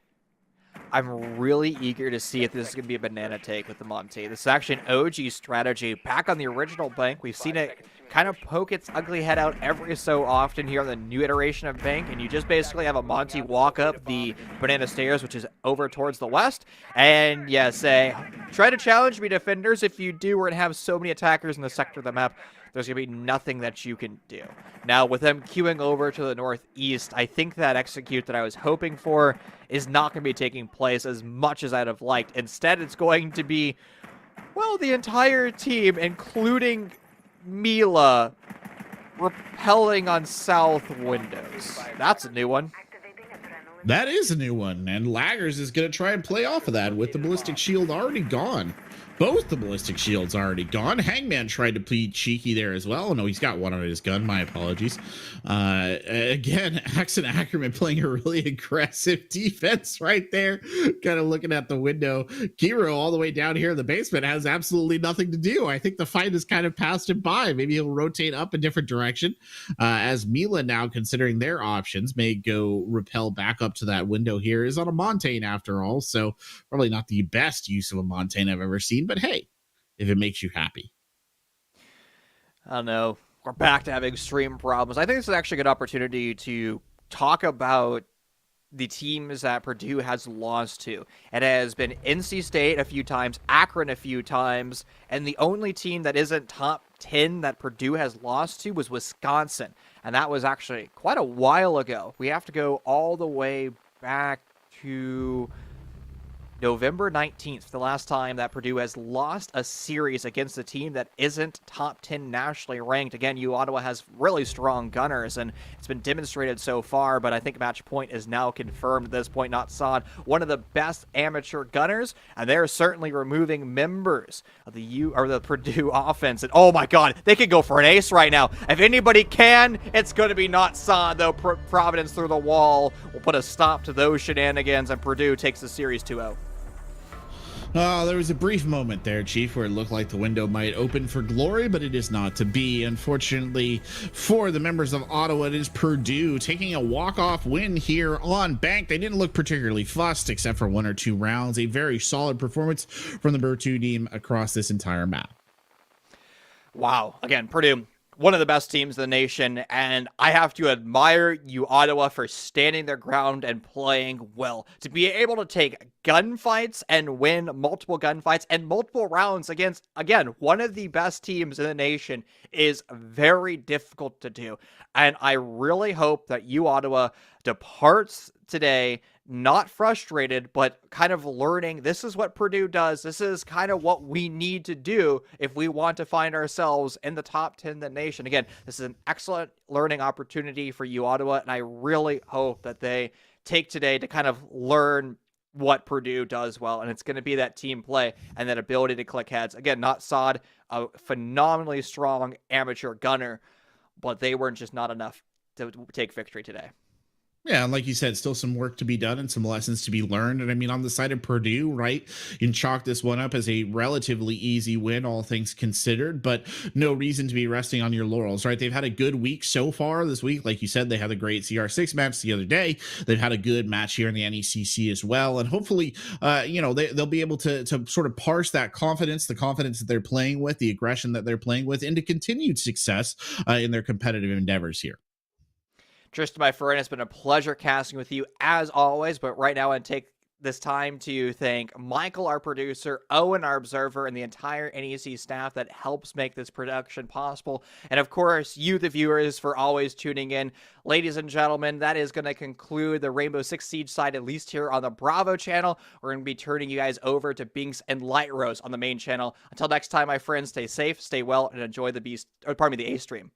I'm really eager to see if this is going to be a banana take with the Monty. This is actually an OG strategy. Back on the original Bank, we've seen it kind of poke its ugly head out every so often here on the new iteration of Bank, and you just basically have a Monty walk up the banana stairs, which is over towards the west, and yeah, say, try to challenge me, defenders. If you do, we're going to have so many attackers in the sector of the map, there's going to be nothing that you can do. Now, with them queuing over to the northeast, I think that execute that I was hoping for is not going to be taking place as much as I'd have liked. Instead, it's going to be, well, the entire team, including Mila, repelling on south windows. That's a new one. That is a new one, and Laggers is going to try and play off of that with the ballistic shield already gone. Both the ballistic shields already gone. Hangman tried to plead cheeky there as well. Oh, no, he's got one on his gun. My apologies. Again, Axe and Ackerman playing a really aggressive defense right there. Kind of looking at the window. Kiro all the way down here in the basement has absolutely nothing to do. I think the fight has kind of passed him by. Maybe he'll rotate up a different direction as Mila now, considering their options, may go rappel back up to that window here. Is on a Montaigne after all, so probably not the best use of a Montaigne I've ever seen. But hey, if it makes you happy. I don't know. We're back to having extreme problems. I think this is actually a good opportunity to talk about the teams that Purdue has lost to. It has been NC State a few times, Akron a few times, and the only team that isn't top 10 that Purdue has lost to was Wisconsin. And that was actually quite a while ago. We have to go all the way back to November 19th, the last time that Purdue has lost a series against a team that isn't top 10 nationally ranked. Again, U Ottawa has really strong gunners, and it's been demonstrated so far, but I think Match Point is now confirmed at this point. Not Sod, one of the best amateur gunners, and they're certainly removing members of the Purdue offense. And oh my god, they could go for an ace right now. If anybody can, it's going to be Not Sod, though. Providence through the wall will put a stop to those shenanigans, and Purdue takes the series 2-0. Oh, there was a brief moment there, Chief, where it looked like the window might open for glory, but it is not to be. Unfortunately for the members of Ottawa, it is Purdue taking a walk-off win here on Bank. They didn't look particularly fussed except for one or two rounds. A very solid performance from the Purdue team across this entire map. Wow. Again, Purdue, one of the best teams in the nation, and I have to admire U Ottawa for standing their ground and playing well. To be able to take gunfights and win multiple gunfights and multiple rounds against, again, one of the best teams in the nation is very difficult to do. And I really hope that U Ottawa departs today not frustrated, but kind of learning this is what Purdue does. This is kind of what we need to do if we want to find ourselves in the top 10 in the nation. Again, this is an excellent learning opportunity for U Ottawa, and I really hope that they take today to kind of learn what Purdue does well, and it's going to be that team play and that ability to click heads. Again, Not Sod, a phenomenally strong amateur gunner, but they weren't just not enough to take victory today. Yeah, and like you said, still some work to be done and some lessons to be learned. And I mean, on the side of Purdue, right, you can chalk this one up as a relatively easy win, all things considered, but no reason to be resting on your laurels, right? They've had a good week so far this week. Like you said, they had a great CR6 match the other day. They've had a good match here in the NECC as well. And hopefully, they'll be able to sort of parse that confidence, the confidence that they're playing with, the aggression that they're playing with, into continued success in their competitive endeavors here. Tristan, my friend, it's been a pleasure casting with you as always. But right now, I want to take this time to thank Michael, our producer, Owen, our observer, and the entire NEC staff that helps make this production possible. And of course, you, the viewers, for always tuning in. Ladies and gentlemen, that is going to conclude the Rainbow Six Siege side, at least here on the Bravo channel. We're going to be turning you guys over to Binks and Literose on the main channel. Until next time, my friends, stay safe, stay well, and enjoy the A stream.